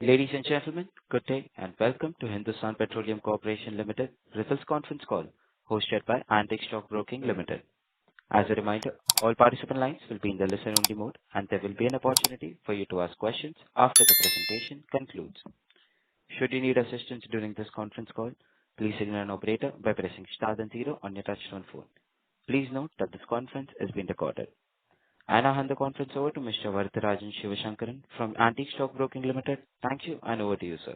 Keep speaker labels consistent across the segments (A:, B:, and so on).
A: Ladies and gentlemen, good day and welcome to Hindustan Petroleum Corporation Limited Results Conference Call hosted by Antique Stock Broking Limited. As a reminder, all participant lines will be in the listen-only mode, and there will be an opportunity for you to ask questions after the presentation concludes. Should you need assistance during this conference call, please signal an operator by pressing star then zero on your touchtone phone. Please note that this conference is being recorded. I now hand the conference over to Mr. Varatharajan Sivasankaran from Antique Stock Broking Limited. Thank you, and over to you, sir.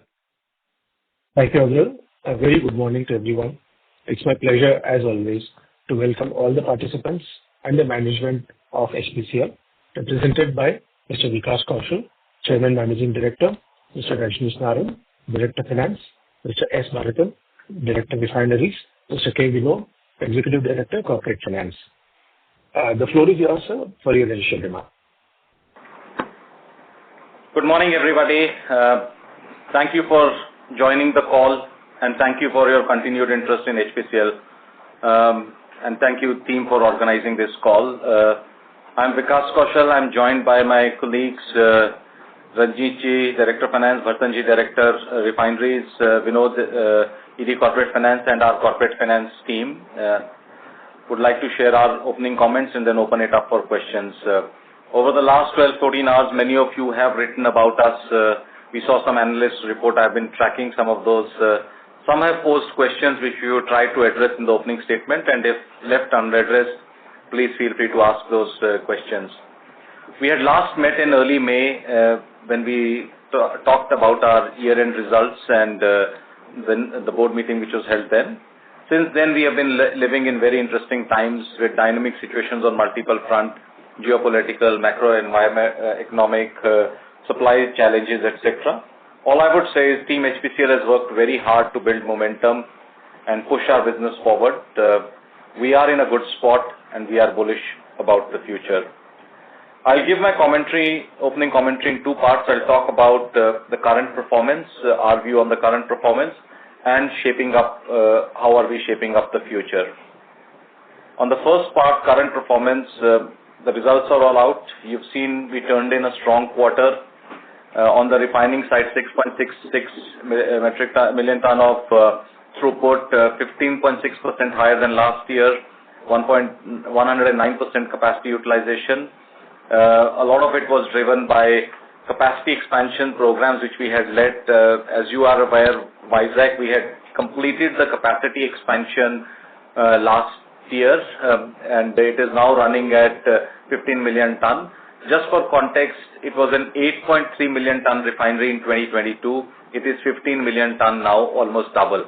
B: Thank you, Abdul. A very good morning to everyone. It's my pleasure, as always, to welcome all the participants and the management of HPCL, represented by Mr. Vikas Kaushal, Chairman Managing Director, Mr. Rajneesh Naran, Director Finance, Mr. S. Bharathan, Director Refineries, Mr. K. Vinod, Executive Director, Corporate Finance. The floor is yours, sir, for your initial remark.
C: Good morning, everybody. Thank you for joining the call, and thank you for your continued interest in HPCL. And thank you, team, for organizing this call. I'm Vikas Kaushal. I'm joined by my colleagues, Rajneesh Ji, Director Finance, Bharathan Ji, Director Refineries, Vinod, ED Corporate Finance, and our Corporate Finance team. Would like to share our opening comments and then open it up for questions. Over the last 12-14 hours, many of you have written about us. We saw some analyst report. I've been tracking some of those. Some have posed questions which we will try to address in the opening statement, and if left unaddressed, please feel free to ask those questions. We had last met in early May when we talked about our year-end results and the board meeting which was held then. Since then, we have been living in very interesting times with dynamic situations on multiple fronts, geopolitical, macro environment, economic, supply challenges, etc. All I would say is Team HPCL has worked very hard to build momentum and push our business forward. We are in a good spot and we are bullish about the future. I'll give my opening commentary in two parts. I'll talk about the current performance, our view on the current performance, and how are we shaping up the future. On the first part, current performance, the results are all out. You've seen we turned in a strong quarter. On the refining side, 6.66 million ton of throughput, 15.6% higher than last year, 109% capacity utilization. A lot of it was driven by capacity expansion programs which we had led. As you are aware, Vizag, we had completed the capacity expansion last year, and it is now running at 15 million ton. Just for context, it was an 8.3 million ton refinery in 2022. It is 15 million ton now, almost double.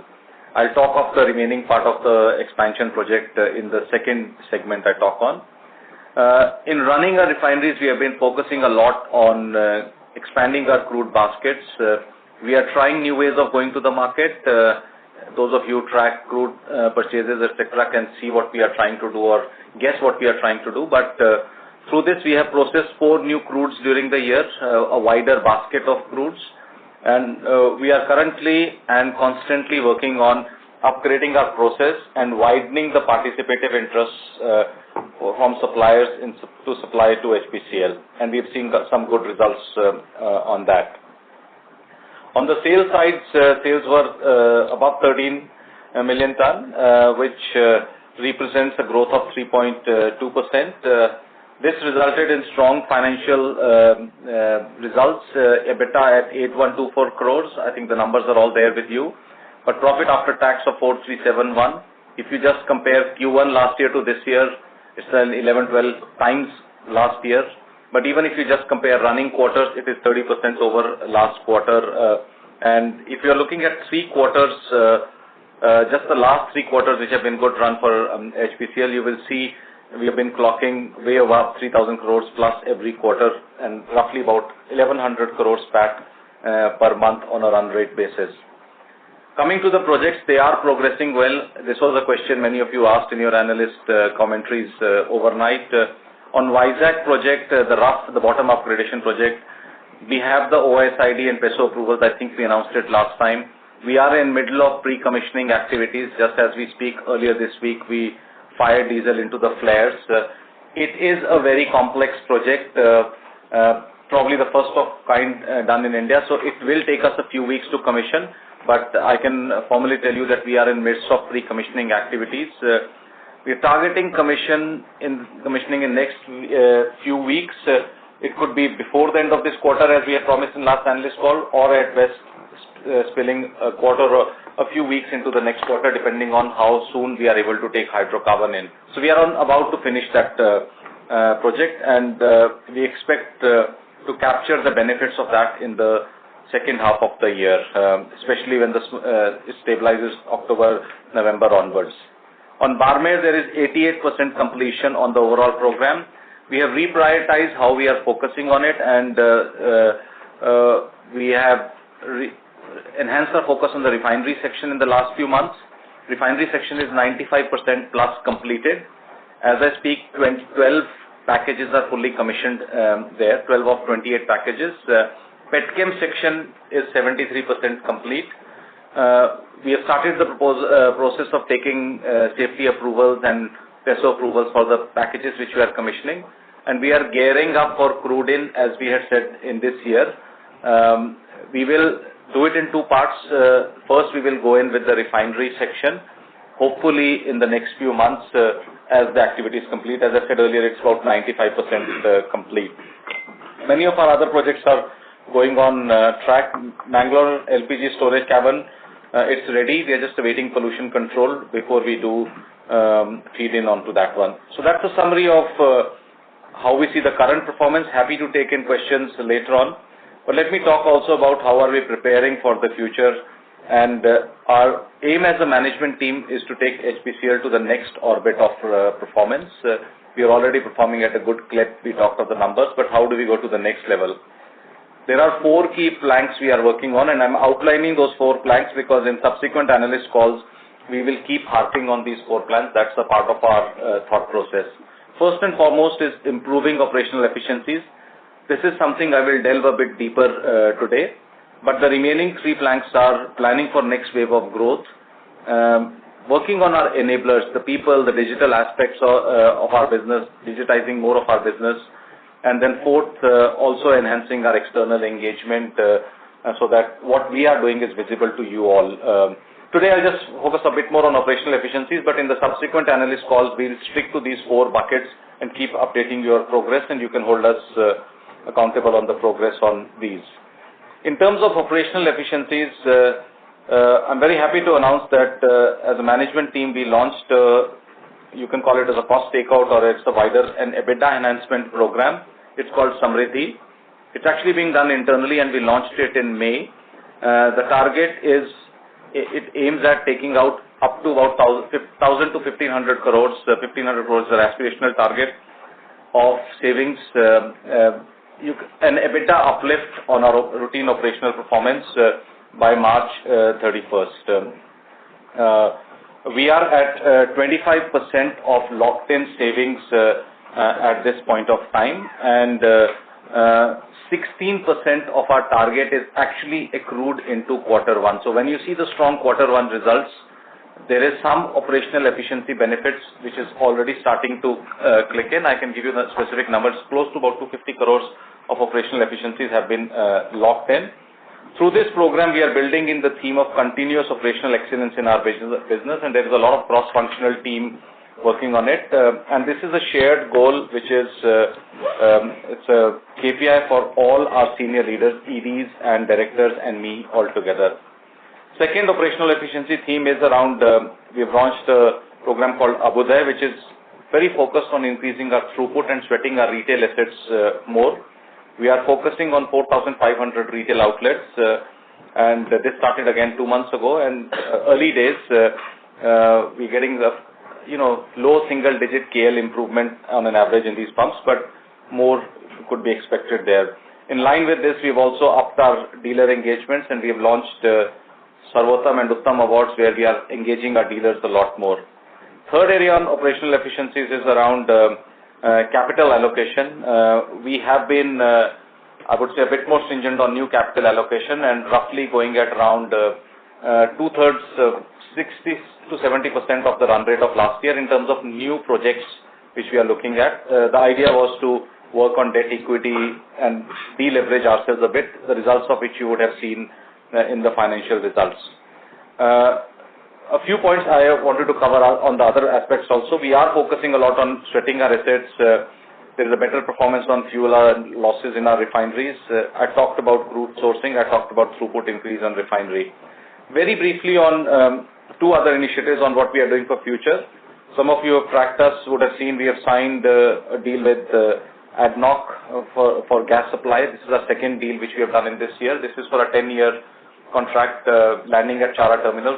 C: I'll talk of the remaining part of the expansion project in the second segment I talk on. In running our refineries, we have been focusing a lot on expanding our crude baskets. We are trying new ways of going to the market. Those of you who track crude purchases, etc., can see what we are trying to do or guess what we are trying to do. But through this, we have processed 4 new crudes during the year, a wider basket of crudes. And we are currently and constantly working on upgrading our process and widening the participative interests from suppliers to supply to HPCL. And we've seen some good results on that. On the sales side, sales were above 13 million ton, which represents a growth of 3.2%. This resulted in strong financial results. EBITDA at 8124 crores. I think the numbers are all there with you. But profit after tax of 4371. If you just compare Q1 last year to this year, it's an 11-12 times last year. But even if you just compare running quarters, it is 30% over last quarter. And if you're looking at 3 quarters, just the last 3 quarters which have been good run for HPCL, you will see we have been clocking way above 3,000 crores plus every quarter and roughly about 1,100 crores back per month on a run rate basis. Coming to the projects, they are progressing well. This was a question many of you asked in your analyst commentaries overnight. On Vizag project, the bottom upgradation project, we have the OSID and PESO approvals. I think we announced it last time. We are in middle of pre-commissioning activities. Just as we speak, earlier this week, we fired diesel into the flares. It is a very complex project. probably the first of kind done in India. So it will take us a few weeks to commission, but I can formally tell you that we are in midst of pre-commissioning activities. We are targeting commissioning in next few weeks. It could be before the end of this quarter, as we had promised in last analyst call, or at best spilling a quarter or a few weeks into the next quarter, depending on how soon we are able to take hydrocarbon in. So we are about to finish that project, and we expect to capture the benefits of that in the second half of the year, especially when it stabilizes October, November onwards. On Barmer, there is 88% completion on the overall program. We have reprioritized how we are focusing on it, and we have enhanced our focus on the refinery section in the last few months. Refinery section is 95% plus completed. As I speak, 12 packages are fully commissioned there, 12 of 28 packages. Petchem section is 73% complete. We have started the process of taking safety approvals and PESO approvals for the packages which we are commissioning, and we are gearing up for crude in, as we had said, in this year. We will do it in two parts. First, we will go in with the refinery section, hopefully in the next few months as the activity is complete. As I said earlier, it's about 95% complete. Many of our other projects are going on track. Mangalore LPG storage cavern, it's ready. We are just awaiting pollution control before we do feed in onto that one. So that's a summary of how we see the current performance. Happy to take in questions later on. But let me talk also about how are we preparing for the future. And our aim as a management team is to take HPCL to the next orbit of performance. We are already performing at a good clip. We talked of the numbers, but how do we go to the next level? There are 4 key planks we are working on, and I'm outlining those 4 planks because in subsequent analyst calls, we will keep harping on these 4 planks. That's a part of our thought process. First and foremost is improving operational efficiencies. This is something I will delve a bit deeper today, but the remaining 3 planks are planning for next wave of growth, working on our enablers, the people, the digital aspects of our business, digitizing more of our business, and then fourth, also enhancing our external engagement so that what we are doing is visible to you all. Today, I'll just focus a bit more on operational efficiencies, but in the subsequent analyst calls, we'll stick to these 4 buckets and keep updating your progress, and you can hold us accountable on the progress on these. In terms of operational efficiencies, I'm very happy to announce that as a management team, we launched, you can call it as a cost takeout or it's a wider an EBITDA enhancement program. It's called Samriddhi. It's actually being done internally and we launched it in May. The target is, it aims at taking out up to about 1,000 to 1,500 crores. 1,500 crores is our aspirational target of savings, an EBITDA uplift on our routine operational performance by March 31st. We are at 25% of locked-in savings at this point of time, and 16% of our target is actually accrued into Q1. So when you see the strong Q1 results, there is some operational efficiency benefits which is already starting to click in. I can give you the specific numbers. Close to about 250 crores of operational efficiencies have been locked in. Through this program, we are building in the theme of continuous operational excellence in our business, and there is a lot of cross-functional team working on it. And this is a shared goal, which is it's a KPI for all our senior leaders, EDs and directors and me all together. Second operational efficiency theme is around, we've launched a program called Abhyuday, which is very focused on increasing our throughput and sweating our retail assets more. We are focusing on 4,500 retail outlets, and this started again 2 months ago. And early days, we're getting the low single-digit KL improvement on an average in these pumps, but more could be expected there. In line with this, we've also upped our dealer engagements, and we have launched Sarvottam and Uttam awards, where we are engaging our dealers a lot more. Third area on operational efficiencies is around capital allocation. We have been, I would say, a bit more stringent on new capital allocation and roughly going at around 2/3, 60 to 70% of the run rate of last year in terms of new projects which we are looking at. The idea was to work on debt equity and deleverage ourselves a bit, the results of which you would have seen in the financial results. A few points I wanted to cover on the other aspects also. We are focusing a lot on sweating our assets. There is a better performance on fuel and losses in our refineries. I talked about crude sourcing. I talked about throughput increase on refinery. Very briefly on two other initiatives on what we are doing for future. Some of you have tracked us, would have seen we have signed a deal with ADNOC for gas supply. This is our second deal which we have done in this year. This is for a 10-year contract landing at Chhara terminal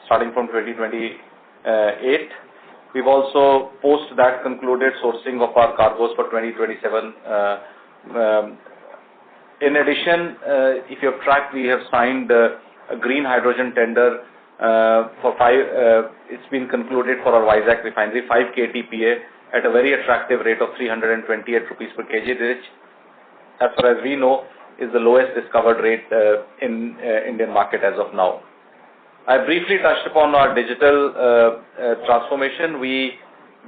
C: starting from 2028. We've also, post that, concluded sourcing of our cargoes for 2027. In addition, if you have tracked, we have signed a green hydrogen tender for it's been concluded for our Vizag refinery, 5 KTPA at a very attractive rate of 328 rupees per kg, which, as far as we know, is the lowest discovered rate in Indian market as of now. I briefly touched upon our digital transformation. We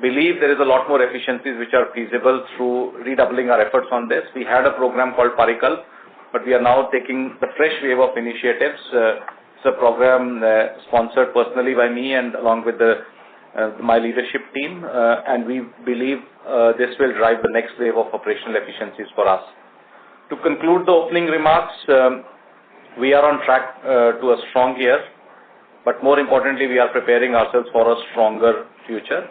C: believe there is a lot more efficiencies which are feasible through redoubling our efforts on this. We had a program called Parikal, but we are now taking the fresh wave of initiatives. It's a program sponsored personally by me and along with my leadership team, and we believe this will drive the next wave of operational efficiencies for us. To conclude the opening remarks, we are on track to a strong year, but more importantly, we are preparing ourselves for a stronger future.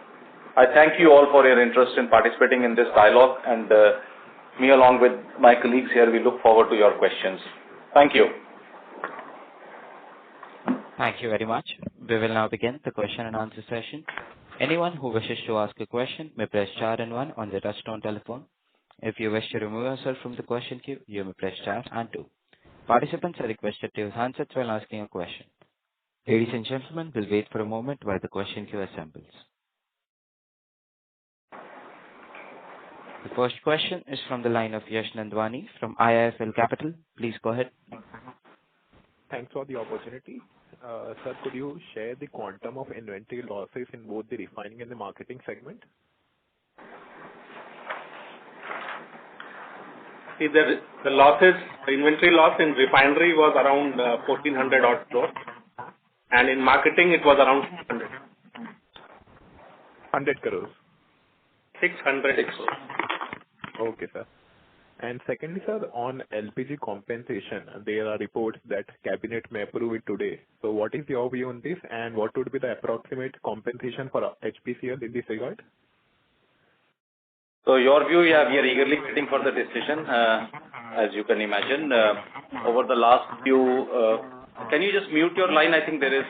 C: I thank you all for your interest in participating in this dialogue, and me along with my colleagues here, we look forward to your questions. Thank you.
A: Thank you very much. We will now begin the question and answer session. Anyone who wishes to ask a question may press star and one on the touchtone telephone. If you wish to remove yourself from the question queue, you may press star and two. Participants are requested to use handsets while asking a question. Ladies and gentlemen, we'll wait for a moment while the question queue assembles. The first question is from the line of Yash Nandwani from IIFL Capital. Please go ahead.
D: Thanks for the opportunity. Sir, could you share the quantum of inventory losses in both the refining and the marketing segment?
E: See, the losses, the inventory loss in refinery was around 1,400 odd crores, and in marketing it was around 600.
D: 100 crores.
E: 600 crores.
D: Okay, sir. And secondly, sir, on LPG compensation, there are reports that Cabinet may approve it today. So what is your view on this, and what would be the approximate compensation for HPCL in this regard?
C: So your view, yeah, we are eagerly waiting for the decision, as you can imagine. Over the last few, can you just mute your line? I think there is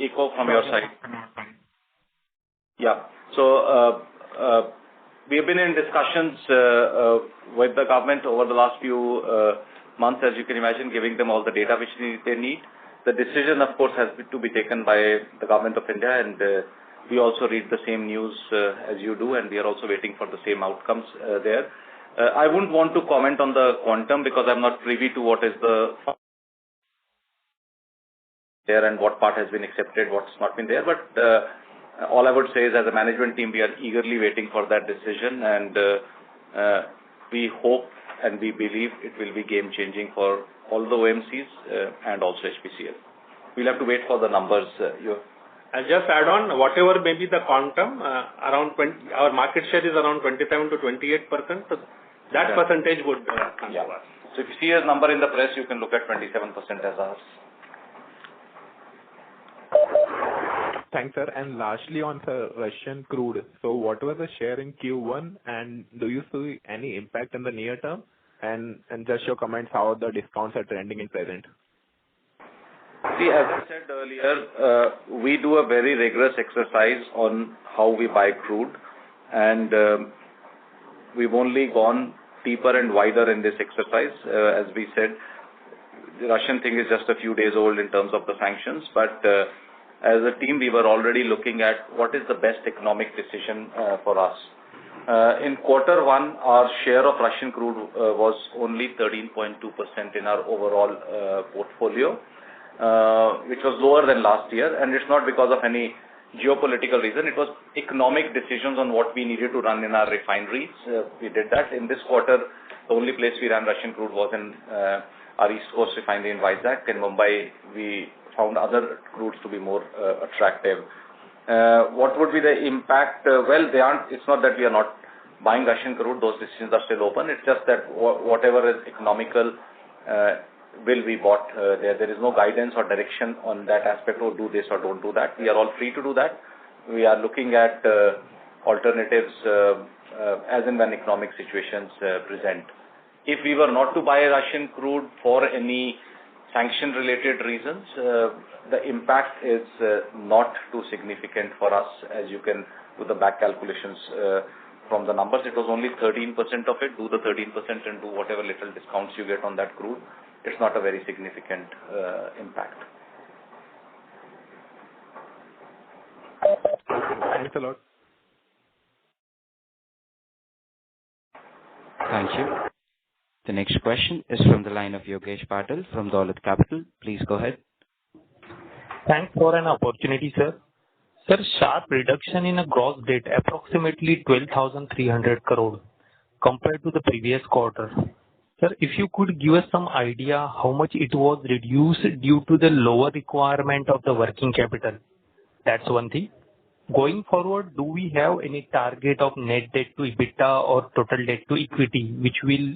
C: echo from your side. Yeah. So we have been in discussions with the government over the last few months, as you can imagine, giving them all the data which they need. The decision, of course, has to be taken by the government of India, and we also read the same news as you do, and we are also waiting for the same outcomes there. I wouldn't want to comment on the quantum because I'm not privy to what is the there and what part has been accepted, what's not been there. But all I would say is, as a management team, we are eagerly waiting for that decision, and we hope and we believe it will be game-changing for all the OMCs and also HPCL. We'll have to wait for the numbers.
E: I'll just add on, whatever may be the quantum, around 20, our market share is around 27 to 28%. So that percentage would come to us.
C: So if you see a number in the press, you can look at 27% as ours.
D: Thanks, sir. And lastly, on the Russian crude, so what was the share in Q1, and do you see any impact in the near term? And just your comments how the discounts are trending in present.
C: See, as I said earlier, we do a very rigorous exercise on how we buy crude, and we've only gone deeper and wider in this exercise. As we said, the Russian thing is just a few days old in terms of the sanctions, but as a team, we were already looking at what is the best economic decision for us. In quarter one, our share of Russian crude was only 13.2% in our overall portfolio, which was lower than last year. And it's not because of any geopolitical reason. It was economic decisions on what we needed to run in our refineries. We did that. In this quarter, the only place we ran Russian crude was in our East Coast refinery in Vizag. In Mumbai, we found other crudes to be more attractive. What would be the impact? It's not that we are not buying Russian crude. Those decisions are still open. It's just that whatever is economical will be bought. There is no guidance or direction on that aspect, or do this or don't do that. We are all free to do that. We are looking at alternatives as and when economic situations present. If we were not to buy Russian crude for any sanction-related reasons, the impact is not too significant for us, as you can do the back calculations from the numbers. It was only 13% of it. Do the 13% and do whatever little discounts you get on that crude. It's not a very significant impact.
D: Thanks a lot.
A: Thank you. The next question is from the line of Yogesh Patil from Dolat Capital. Please go ahead.
F: Thanks for an opportunity, sir. Sir, sharp reduction in a gross debt, approximately 12,300 crore compared to the previous quarter. Sir, if you could give us some idea how much it was reduced due to the lower requirement of the working capital. That's one thing. Going forward, do we have any target of net debt to EBITDA or total debt to equity, which will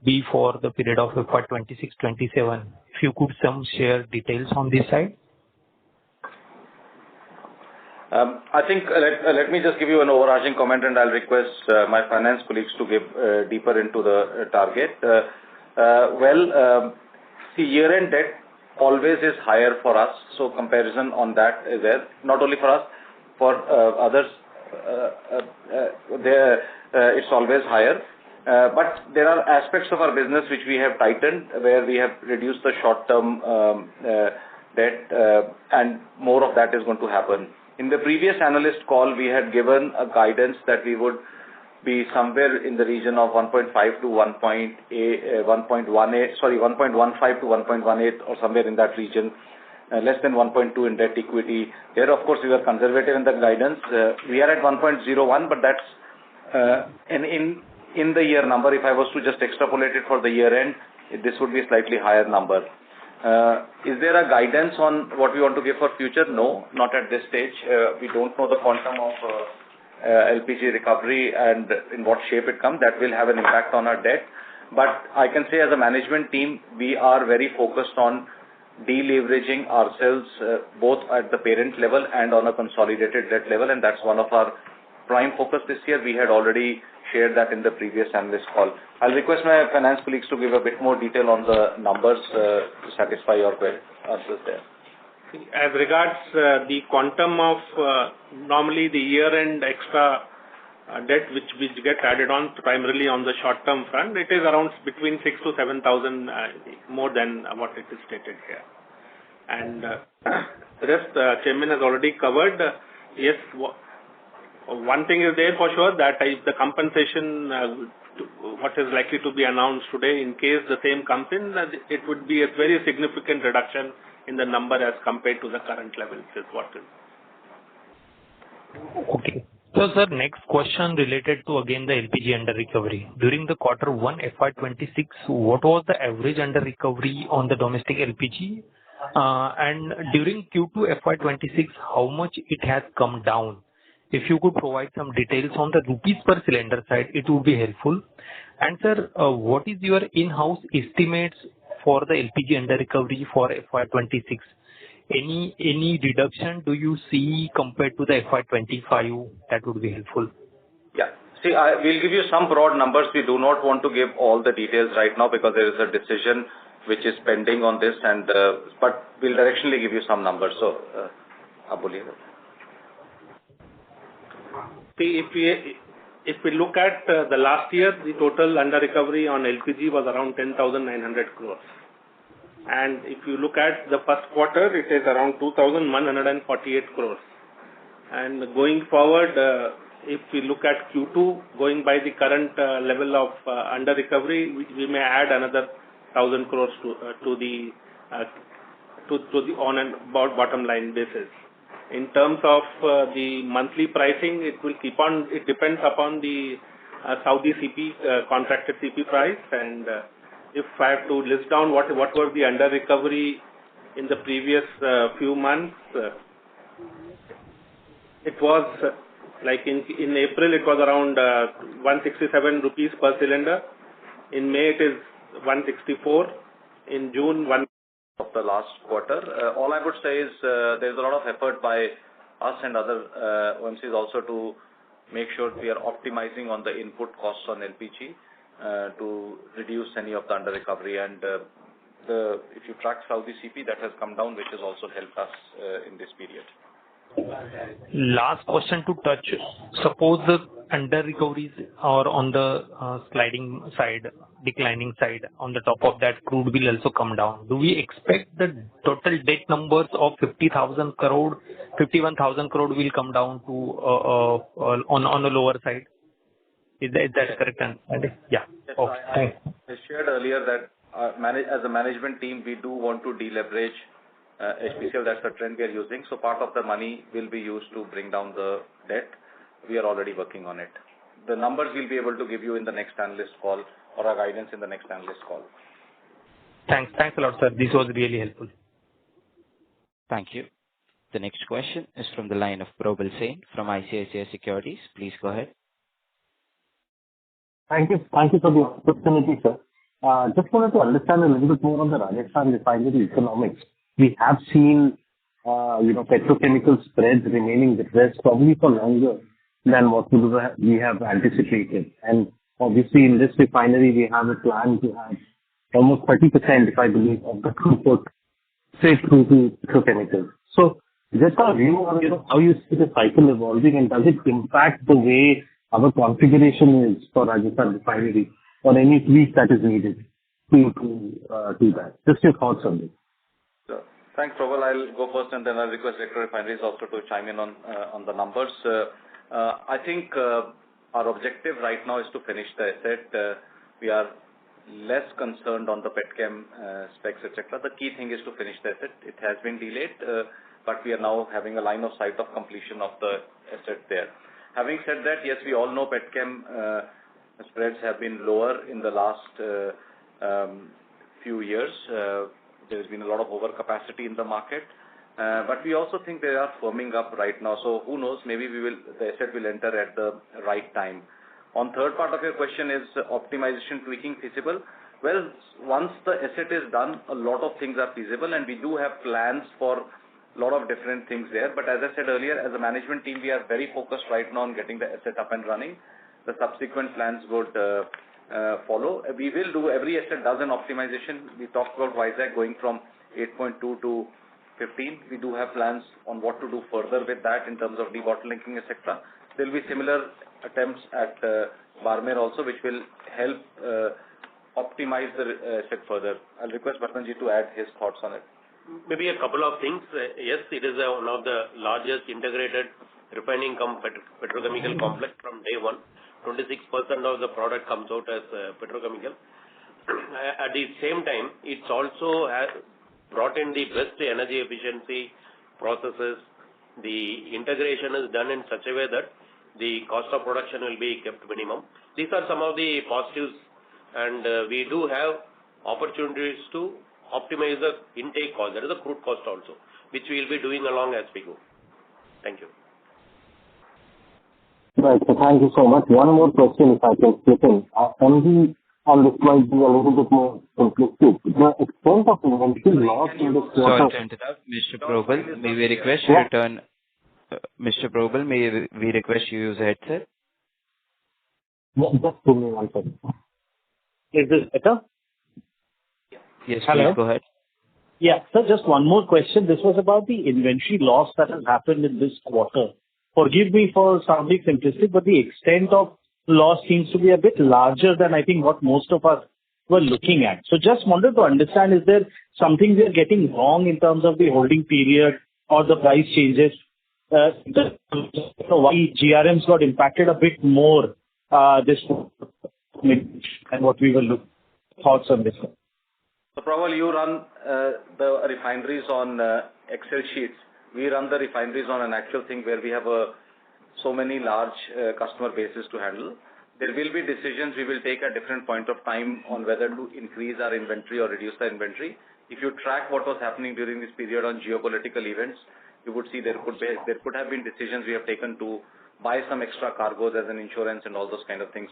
F: be for the period of FY26-27? If you could share details on this side.
C: I think let me just give you an overarching comment, and I'll request my finance colleagues to give deeper into the target. The year-end debt always is higher for us, so comparison on that is there. Not only for us, for others, it's always higher. But there are aspects of our business which we have tightened, where we have reduced the short-term debt, and more of that is going to happen. In the previous analyst call, we had given a guidance that we would be somewhere in the region of 1.15 to 1.18, or somewhere in that region, less than 1.2 in debt equity. Here, of course, we were conservative in that guidance. We are at 1.01, but that's in the year number. If I was to just extrapolate it for the year end, this would be a slightly higher number. Is there a guidance on what we want to give for future? No, not at this stage. We don't know the quantum of LPG recovery and in what shape it comes. That will have an impact on our debt. But I can say as a management team, we are very focused on deleveraging ourselves both at the parent level and on a consolidated debt level, and that's one of our prime focus this year. We had already shared that in the previous analyst call. I'll request my finance colleagues to give a bit more detail on the numbers to satisfy your answers there.
E: As regards the quantum of normally the year-end extra debt which gets added on primarily on the short-term front, it is around between 6,000 to 7,000 more than what it is stated here. And the rest, Chairman has already covered. Yes, one thing is there for sure, that if the compensation, what is likely to be announced today, in case the same comes in, it would be a very significant reduction in the number as compared to the current levels is what is.
F: Okay. So, sir, next question related to again the LPG under recovery. During the Q1 FY26, what was the average under recovery on the domestic LPG? And during Q2 FY26, how much it has come down? If you could provide some details on the rupees per cylinder side, it would be helpful. And sir, what is your in-house estimates for the LPG under recovery for FY26? Any reduction do you see compared to the FY25? That would be helpful.
C: Yeah. See, we'll give you some broad numbers. We do not want to give all the details right now because there is a decision which is pending on this, and but we'll directionally give you some numbers. So, Abuli.
E: See, if we look at the last year, the total under recovery on LPG was around 10,900 crores. And if you look at the first quarter, it is around 2,148 crores. And going forward, if we look at Q2, going by the current level of under recovery, we may add another 1,000 crores to the on and bottom line basis. In terms of the monthly pricing, it depends upon the Saudi CP, contracted CP price. And if I have to list down what was the under recovery in the previous few months, it was like in April it was around 167 rupees per cylinder. In May it is 164. In June,
C: of the last quarter. All I would say is there's a lot of effort by us and other OMCs also to make sure we are optimizing on the input costs on LPG to reduce any of the under recovery. And if you track Saudi CP, that has come down, which has also helped us in this period.
F: Last question to touch. Suppose the under recoveries are on the sliding side, declining side. On the top of that, crude will also come down. Do we expect the total debt numbers of 51,000 crore will come down to on the lower side? Is that correct? Yeah.
C: Yes, I shared earlier that as a management team, we do want to deleverage HPCL. That's the trend we are using. So part of the money will be used to bring down the debt. We are already working on it. The numbers we'll be able to give you in the next analyst call or our guidance in the next analyst call.
F: Thanks a lot, sir. This was really helpful.
A: Thank you. The next question is from the line of Probal Sen from ICICI Securities. Please go ahead.
G: Thank you for the opportunity, sir. Just wanted to understand a little bit more on the Rajasthan refinery economics. We have seen, petrochemical spreads remaining depressed probably for longer than what we have anticipated. And obviously, in this refinery, we have a plan to have almost 30%, if I believe, of the throughput straight through to petrochemicals. So just a view on how you see the cycle evolving, and does it impact the way our configuration is for Rajasthan refinery or any tweak that is needed to do that? Just your thoughts on this.
C: Thanks, Probal. I'll go first and then I'll request Director Refineries also to chime in on the numbers. I think our objective right now is to finish the asset. We are less concerned on the petchem specs, etc. The key thing is to finish the asset. It has been delayed, but we are now having a line of sight of completion of the asset there. Having said that, yes, we all know petchem spreads have been lower in the last few years. There has been a lot of overcapacity in the market, but we also think they are firming up right now. So who knows? Maybe the asset will enter at the right time. On third part of your question, is optimization tweaking feasible? Well, once the asset is done, a lot of things are feasible, and we do have plans for a lot of different things there. But as I said earlier, as a management team, we are very focused right now on getting the asset up and running. The subsequent plans would follow. We will do, every asset does an optimization. We talked about Vizag going from 8.2 to 15. We do have plans on what to do further with that in terms of debottlenecking, etc. There will be similar attempts at Barmer also, which will help optimize the asset further. I'll request Bhatanji to add his thoughts on it.
H: Maybe a couple of things. Yes, it is one of the largest integrated refining petrochemical complex from day one. 26% of the product comes out as petrochemical. At the same time, it's also brought in the best energy efficiency processes. The integration is done in such a way that the cost of production will be kept minimum. These are some of the positives, and we do have opportunities to optimize the intake cost. That is the crude cost also, which we will be doing along as we go. Thank you.
G: Right. So thank you so much. One more question, if I can slip in. On this might be a little bit more simplistic. The extent of inventory loss in this quarter.
A: Sorry to interrupt, Mr. Probal. May we request you return? Mr. Probal, may we request you use a headset?
G: Just give me one second. Is this better?
A: Yes,
G: Hello?
A: please go ahead.
G: Yeah. So just one more question. This was about the inventory loss that has happened in this quarter. Forgive me for sounding simplistic, but the extent of loss seems to be a bit larger than I think what most of us were looking at. So just wanted to understand, is there something we are getting wrong in terms of the holding period or the price changes? Why GRMs got impacted a bit more this and what we were looking. Thoughts on this one?
C: So probably you run the refineries on Excel sheets. we run the refineries on an actual thing where we have so many large customer bases to handle. There will be decisions we will take at different point of time on whether to increase our inventory or reduce the inventory. If you track what was happening during this period on geopolitical events, you would see there could have been decisions we have taken to buy some extra cargoes as an insurance and all those kind of things.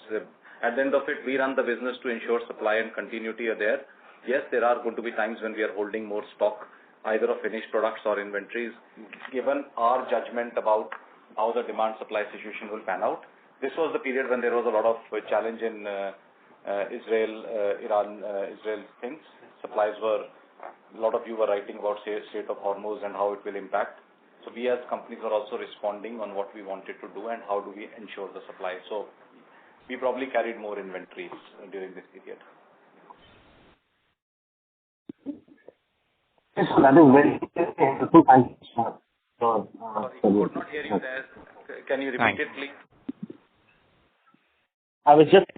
C: At the end of it, we run the business to ensure supply and continuity are there. Yes, there are going to be times when we are holding more stock, either of finished products or inventories, given our judgment about how the demand-supply situation will pan out. This was the period when there was a lot of challenge in Israel things. Supplies were, a lot of you were writing about Strait of Hormuz and how it will impact. So we as companies are also responding on what we wanted to do and how do we ensure the supply. So we probably carried more inventories during this period.
G: Yes, that is very helpful. Thank you, sir.
C: Sorry, I could not hear you there. Can you repeat it, please?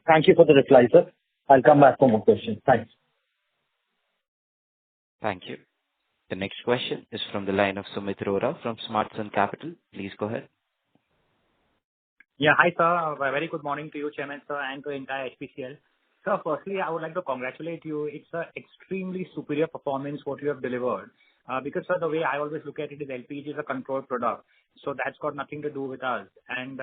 G: Thank you for the reply, sir. I'll come back for more questions. Thanks.
A: Thank you. The next question is from the line of Sumit Arora from Smart Sun Capital. Please go ahead.
I: Yeah, hi, sir. A very good morning to you, Chairman, sir, and to the entire HPCL. Sir, firstly, I would like to congratulate you. It's an extremely superior performance what you have delivered. Because, sir, the way I always look at it is LPG is a controlled product. So that's got nothing to do with us. And,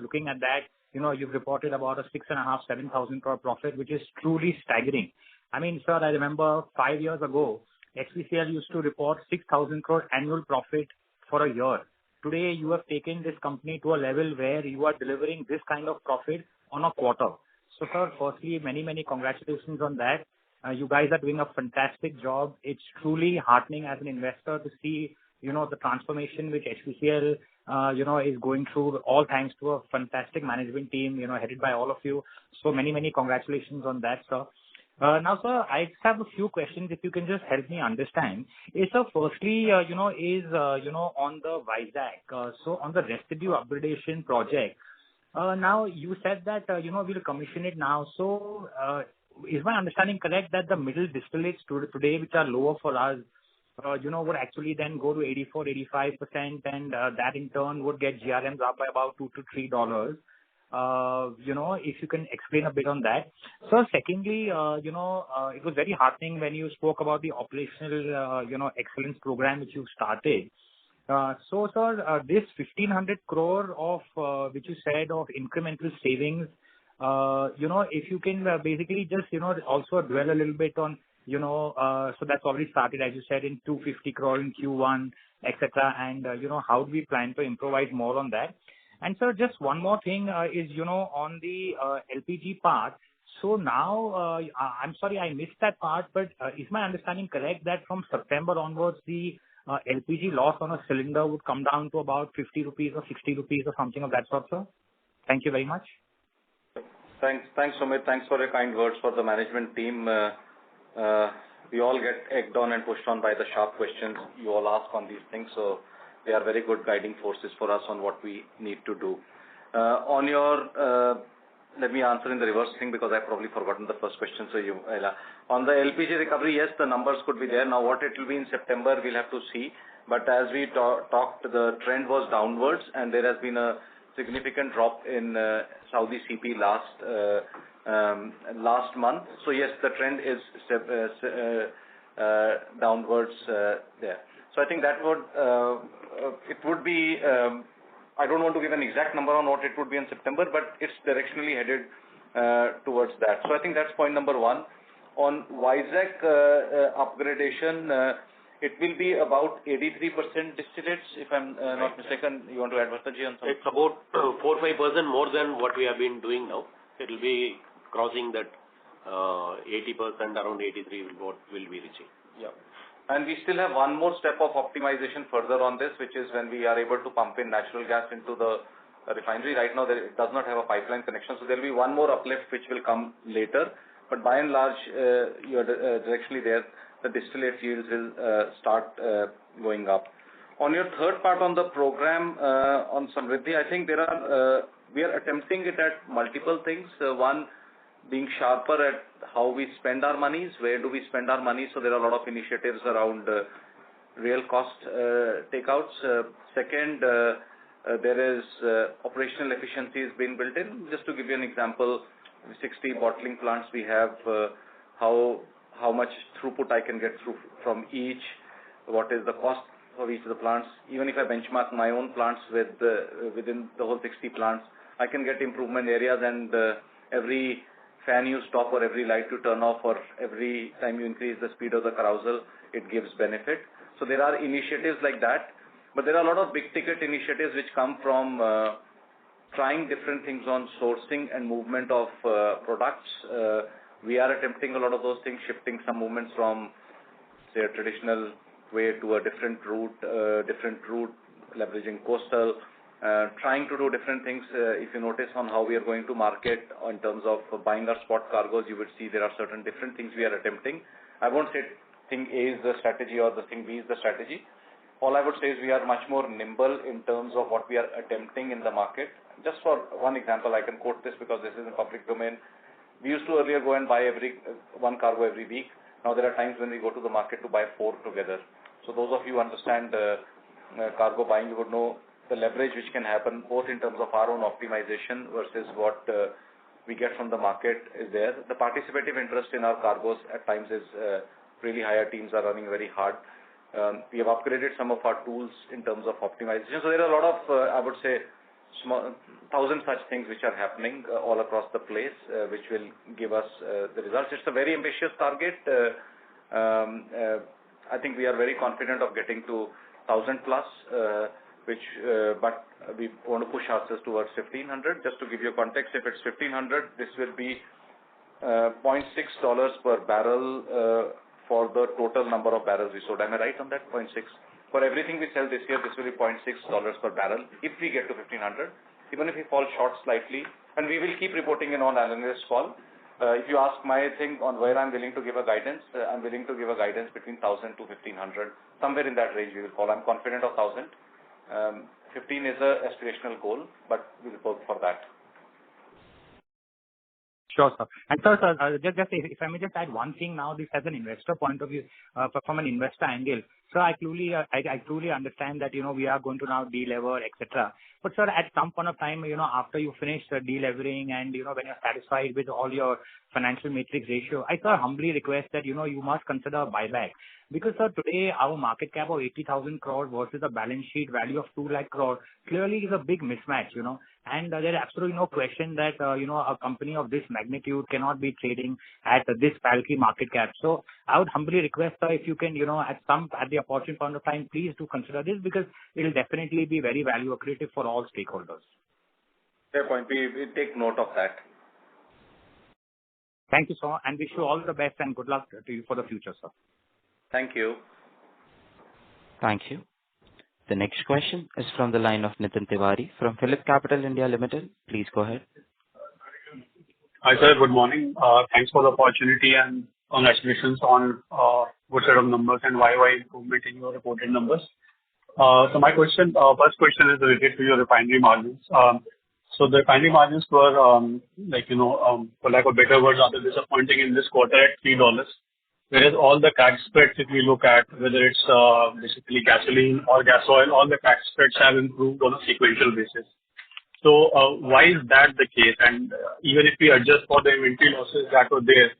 I: looking at that, you've reported about a 6,500-7,000 crore profit, which is truly staggering. I mean, sir, I remember 5 years ago, HPCL used to report 6,000 crore annual profit for a year. Today, you have taken this company to a level where you are delivering this kind of profit on a quarter. So, sir, firstly, many, many congratulations on that. You guys are doing a fantastic job. It's truly heartening as an investor to see, the transformation which HPCL, is going through, all thanks to a fantastic management team, headed by all of you. So many, many congratulations on that, sir. Now, sir, I just have a few questions if you can just help me understand. Sir, firstly, on the Vizag, so on the residue upgradation project, now you said that, we'll commission it now. So, is my understanding correct that the middle distillates today, which are lower for us, would actually then go to 84-85%, and that in turn would get GRMs up by about $2 to $3. If you can explain a bit on that. So secondly, it was very heartening when you spoke about the operational, excellence program which you started. So, sir, this 1,500 crore of, which you said of incremental savings, if you can basically just, also dwell a little bit on, so that's already started, as you said, in 250 crore in Q1, etc. And, how do we plan to improvise more on that? And sir, just one more thing is, on the LPG part. So now, I'm sorry, I missed that part, but is my understanding correct that from September onwards, the LPG loss on a cylinder would come down to about 50 rupees or 60 rupees or something of that sort, sir? Thank you very much.
C: Thanks, Sumit. Thanks for your kind words for the management team. We all get egged on and pushed on by the sharp questions you all ask on these things. So they are very good guiding forces for us on what we need to do. On your, let me answer in the reverse thing because I've probably forgotten the first question. So on the LPG recovery, yes, the numbers could be there. Now what it will be in September, we'll have to see. But as we talked, the trend was downwards and there has been a significant drop in Saudi CP last month. So yes, the trend is downwards there. So I think that it would be, I don't want to give an exact number on what it would be in September, but it's directionally headed towards that. So I think that's point number one. On Vizag upgradation, it will be about 83% distillates, if I'm not mistaken. You want to add, Bhattaji, on something?
H: It's about 4-5% more than what we have been doing now. It will be crossing that 80%, around 83 will be reaching.
C: Yeah. And we still have one more step of optimization further on this, which is when we are able to pump in natural gas into the refinery. Right now, it does not have a pipeline connection, so there will be one more uplift which will come later. But by and large, you're directionally there. The distillate yields will start going up. On your third part on the program on Samriddhi, I think we are attempting it at multiple things. One, being sharper at how we spend our monies, where do we spend our money. So there are a lot of initiatives around real cost takeouts. Second, there is operational efficiencies being built in. Just to give you an example, 60 bottling plants we have, how much throughput I can get through from each, what is the cost of each of the plants. Even if I benchmark my own plants with within the whole 60 plants, I can get improvement areas, and every fan you stop or every light you turn off or every time you increase the speed of the carousel, it gives benefit. So there are initiatives like that, but there are a lot of big ticket initiatives which come from trying different things on sourcing and movement of products. We are attempting a lot of those things, shifting some movements from, say, a traditional way to a different route, leveraging coastal, trying to do different things. If you notice on how we are going to market in terms of buying our spot cargoes, you would see there are certain different things we are attempting. I won't say thing A is the strategy or the thing B is the strategy. All I would say is we are much more nimble in terms of what we are attempting in the market. Just for one example, I can quote this because this is in public domain. We used to earlier go and buy one cargo every week. Now there are times when we go to the market to buy 4 together. So those of you who understand cargo buying, you would know the leverage which can happen both in terms of our own optimization versus what we get from the market is there. The participative interest in our cargoes at times is really high. Our teams are running very hard. We have upgraded some of our tools in terms of optimization. So there are a lot of, I would say, 1,000 such things which are happening all across the place, which will give us the results. It's a very ambitious target. I think we are very confident of getting to 1,000 plus, but we want to push ourselves towards 1,500. Just to give you context, if it's 1,500, this will be $0.6 per barrel for the total number of barrels we sold. Am I right on that? 0.6. For everything we sell this year, this will be $0.6 per barrel if we get to 1,500. Even if we fall short slightly, and we will keep reporting in on analyst call. If you ask my thing on where I'm willing to give a guidance, I'm willing to give a guidance between 1,000 to 1,500. Somewhere in that range we will fall. I'm confident of 1,000. 15 is a aspirational goal, but we will work for that.
I: Sure, sir. And sir, just if I may just add one thing now, this has an investor point of view, from an investor angle. So I truly understand that, we are going to now delever, etc. But sir, at some point of time, after you finish delevering and, when you're satisfied with all your financial matrix ratio, I sir humbly request that, you must consider buyback. Because sir, today our market cap of 80,000 crore versus a balance sheet value of 2 lakh crore clearly is a big mismatch, and there is absolutely no question that, a company of this magnitude cannot be trading at this paltry market cap. So I would humbly request, sir, if you can, at the opportune point of time, please do consider this, because it will definitely be very value accretive for all stakeholders.
C: Fair point. We take note of that.
I: Thank you, sir, and wish you all the best and good luck to you for the future, sir.
C: Thank you.
A: Thank you. The next question is from the line of Nitin Tiwari from Phillip Capital India Limited. Please go ahead.
J: Hi, sir. Good morning. Thanks for the opportunity and congratulations on good set of numbers and YY improvement in your reported numbers. So my first question is related to your refinery margins. So the refinery margins were, for lack of better words, rather disappointing in this quarter at $3. Whereas all the crack spreads, if we look at whether it's basically gasoline or gas oil, all the crack spreads have improved on a sequential basis. So why is that the case? And even if we adjust for the inventory losses that were there,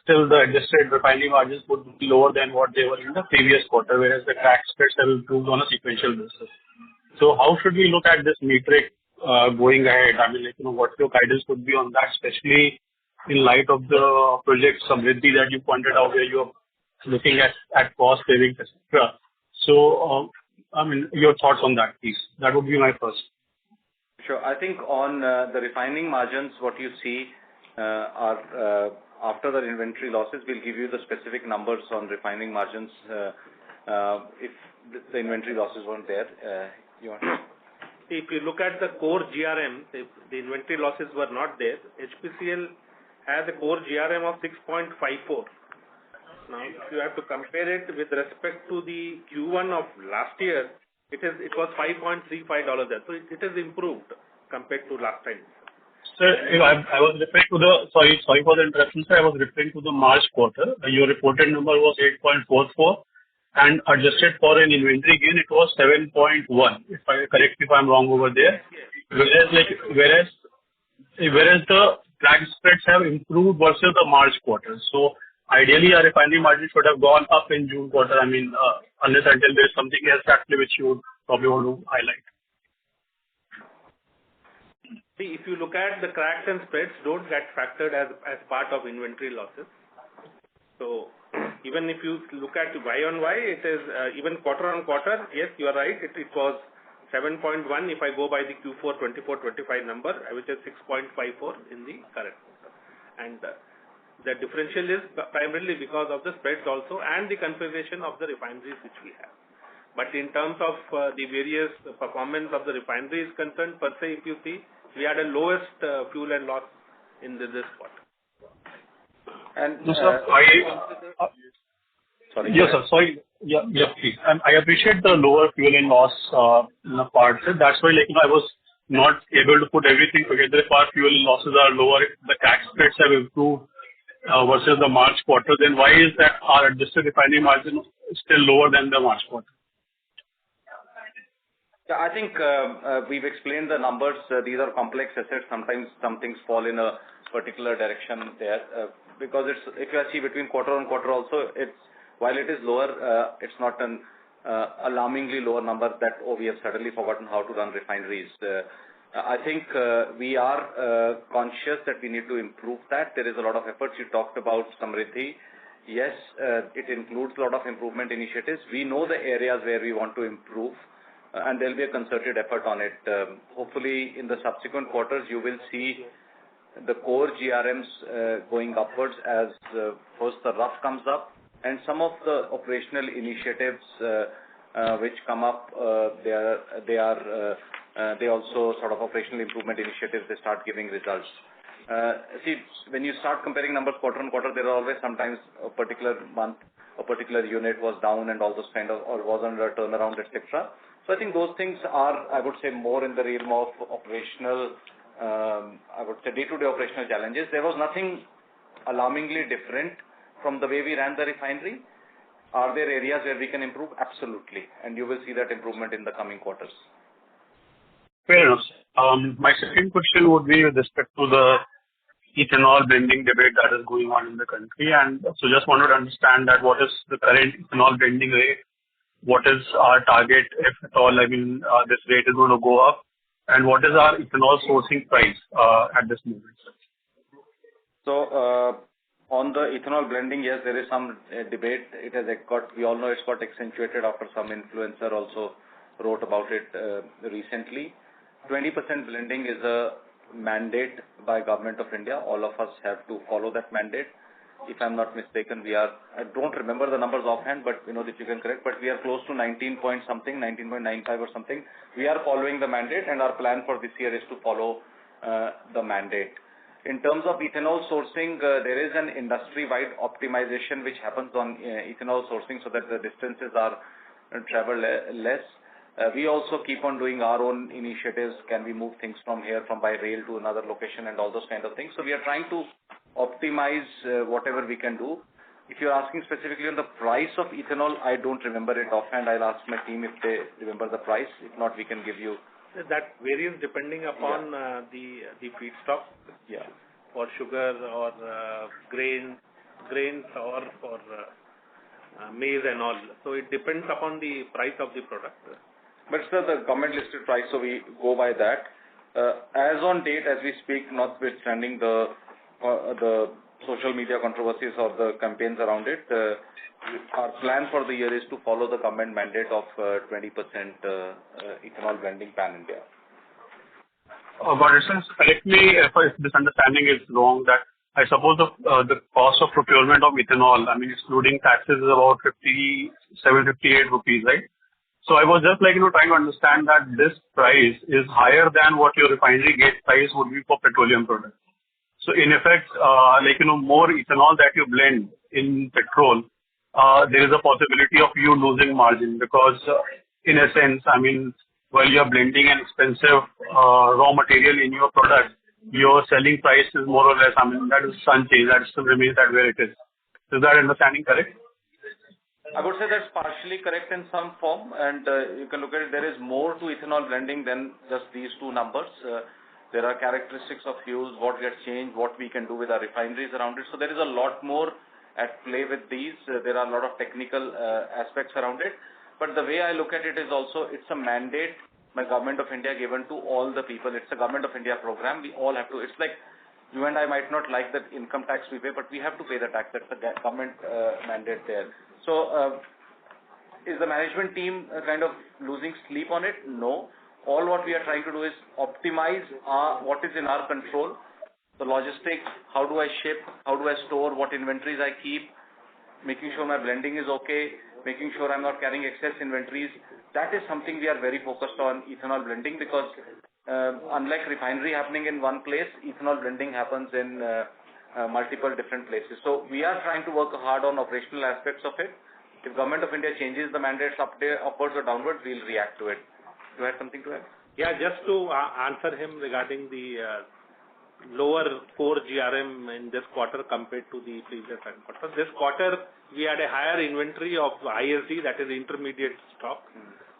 J: still the adjusted refinery margins would be lower than what they were in the previous quarter, whereas the crack spreads have improved on a sequential basis. So how should we look at this metric going ahead? I mean, what your guidance would be on that, especially in light of the project Samriddhi that you pointed out, where you are looking at cost savings, etc. So, your thoughts on that, please. That would be my first.
C: Sure. I think on the refining margins, what you see are after the inventory losses, we'll give you the specific numbers on refining margins if the inventory losses weren't there.
E: If you look at the core GRM, if the inventory losses were not there, HPCL has a core GRM of 6.54. Now, if you have to compare it with respect to the Q1 of last year, it was $5.35 there. So it has improved compared to last time.
J: Sir, I was referring to sorry for the interruption, sir. I was referring to the March quarter. Your reported number was 8.44 and adjusted for an inventory gain, it was 7.1. Correct me if I'm wrong over there. Whereas the crack spreads have improved versus the March quarter. So ideally, our refinery margin should have gone up in June quarter. I mean, unless until there's something else actually which you would probably want to highlight.
E: See, if you look at the cracks and spreads, don't get factored as part of inventory losses. So even if you look at Y on Y, it is even quarter on quarter. Yes, you are right. It was 7.1 if I go by the Q4 24-25 number, which is 6.54 in the current quarter. And the differential is primarily because of the spreads also and the configuration of the refineries which we have. But in terms of the various performance of the refinery is concerned, per se, if you see, we had a lowest fuel and loss in this quarter.
C: And
J: sorry. Yes, sir. Sorry. Yeah, please. I appreciate the lower fuel and loss part. That's why, I was not able to put everything together. If our fuel losses are lower, if the crack spreads have improved versus the March quarter, then why is that our adjusted refinery margin still lower than the March quarter?
C: Yeah, I think we've explained the numbers. These are complex assets. Sometimes some things fall in a particular direction there. Because if you see between quarter on quarter also, while it is lower, it's not an alarmingly lower number that, we have suddenly forgotten how to run refineries. I think we are conscious that we need to improve that. There is a lot of efforts. You talked about Samriddhi. Yes, it includes a lot of improvement initiatives. We know the areas where we want to improve, and there will be a concerted effort on it. Hopefully, in the subsequent quarters, you will see the core GRMs going upwards as first the rough comes up, and some of the operational initiatives which come up, they also sort of operational improvement initiatives. They start giving results. See, when you start comparing numbers quarter on quarter, there are always sometimes a particular month, a particular unit was down and all those kind of, or was under a turnaround, etc. So I think those things are, I would say, more in the realm of operational, I would say, day-to-day operational challenges. There was nothing alarmingly different from the way we ran the refinery. Are there areas where we can improve? Absolutely. And you will see that improvement in the coming quarters.
J: Fair enough. My second question would be with respect to the ethanol blending debate that is going on in the country. And so just wanted to understand that what is the current ethanol blending rate? What is our target, if at all, this rate is going to go up? And what is our ethanol sourcing price at this moment?
C: So, on the ethanol blending, yes, there is some debate. We all know it's got accentuated after some influencer also wrote about it recently. 20% blending is a mandate by Government of India. All of us have to follow that mandate. If I'm not mistaken, I don't remember the numbers offhand, but that you can correct, but we are close to 19 point something, 19.95 or something. We are following the mandate, and our plan for this year is to follow the mandate. In terms of ethanol sourcing, there is an industry-wide optimization which happens on ethanol sourcing so that the distances are traveled less. We also keep on doing our own initiatives. Can we move things from by rail to another location and all those kind of things. So we are trying to optimize whatever we can do. If you're asking specifically on the price of ethanol, I don't remember it offhand. I'll ask my team if they remember the price. If not, we can give you.
E: That varies depending upon the feedstock.
C: Yeah.
E: For sugar or grains or for maize and all. So it depends upon the price of the product.
C: But it's the government listed price, so we go by that. As on date, as we speak, notwithstanding the social media controversies or the campaigns around it, our plan for the year is to follow the government mandate of 20% ethanol blending pan-India.
J: But correct me if this understanding is wrong, that I suppose the cost of procurement of ethanol, excluding taxes, is about 58 rupees, right? So I was just trying to understand that this price is higher than what your refinery gate price would be for petroleum products. So in effect, more ethanol that you blend in petrol, there is a possibility of you losing margin because, in a sense, while you are blending an expensive raw material in your product, your selling price is more or less, that is unchanged. That still remains that where it is. Is that understanding correct?
C: I would say that's partially correct in some form, and you can look at it. There is more to ethanol blending than just these two numbers. There are characteristics of fuels, what gets changed, what we can do with our refineries around it. So there is a lot more at play with these. There are a lot of technical aspects around it. But the way I look at it is also it's a mandate by Government of India given to all the people. It's a Government of India program. We all have to. It's like you and I might not like the income tax we pay, but we have to pay the tax. That's the government mandate there. So is the management team kind of losing sleep on it? No. All what we are trying to do is optimize what is in our control. The logistics, how do I ship, how do I store, what inventories I keep, making sure my blending is okay, making sure I'm not carrying excess inventories. That is something we are very focused on, ethanol blending, because unlike refinery happening in one place, ethanol blending happens in multiple different places. So we are trying to work hard on operational aspects of it. If Government of India changes the mandates upwards or downwards, we'll react to it. Do you have something to add?
E: Yeah, just to answer him regarding the lower core GRM in this quarter compared to the previous quarter. This quarter, we had a higher inventory of ISD, that is intermediate stock.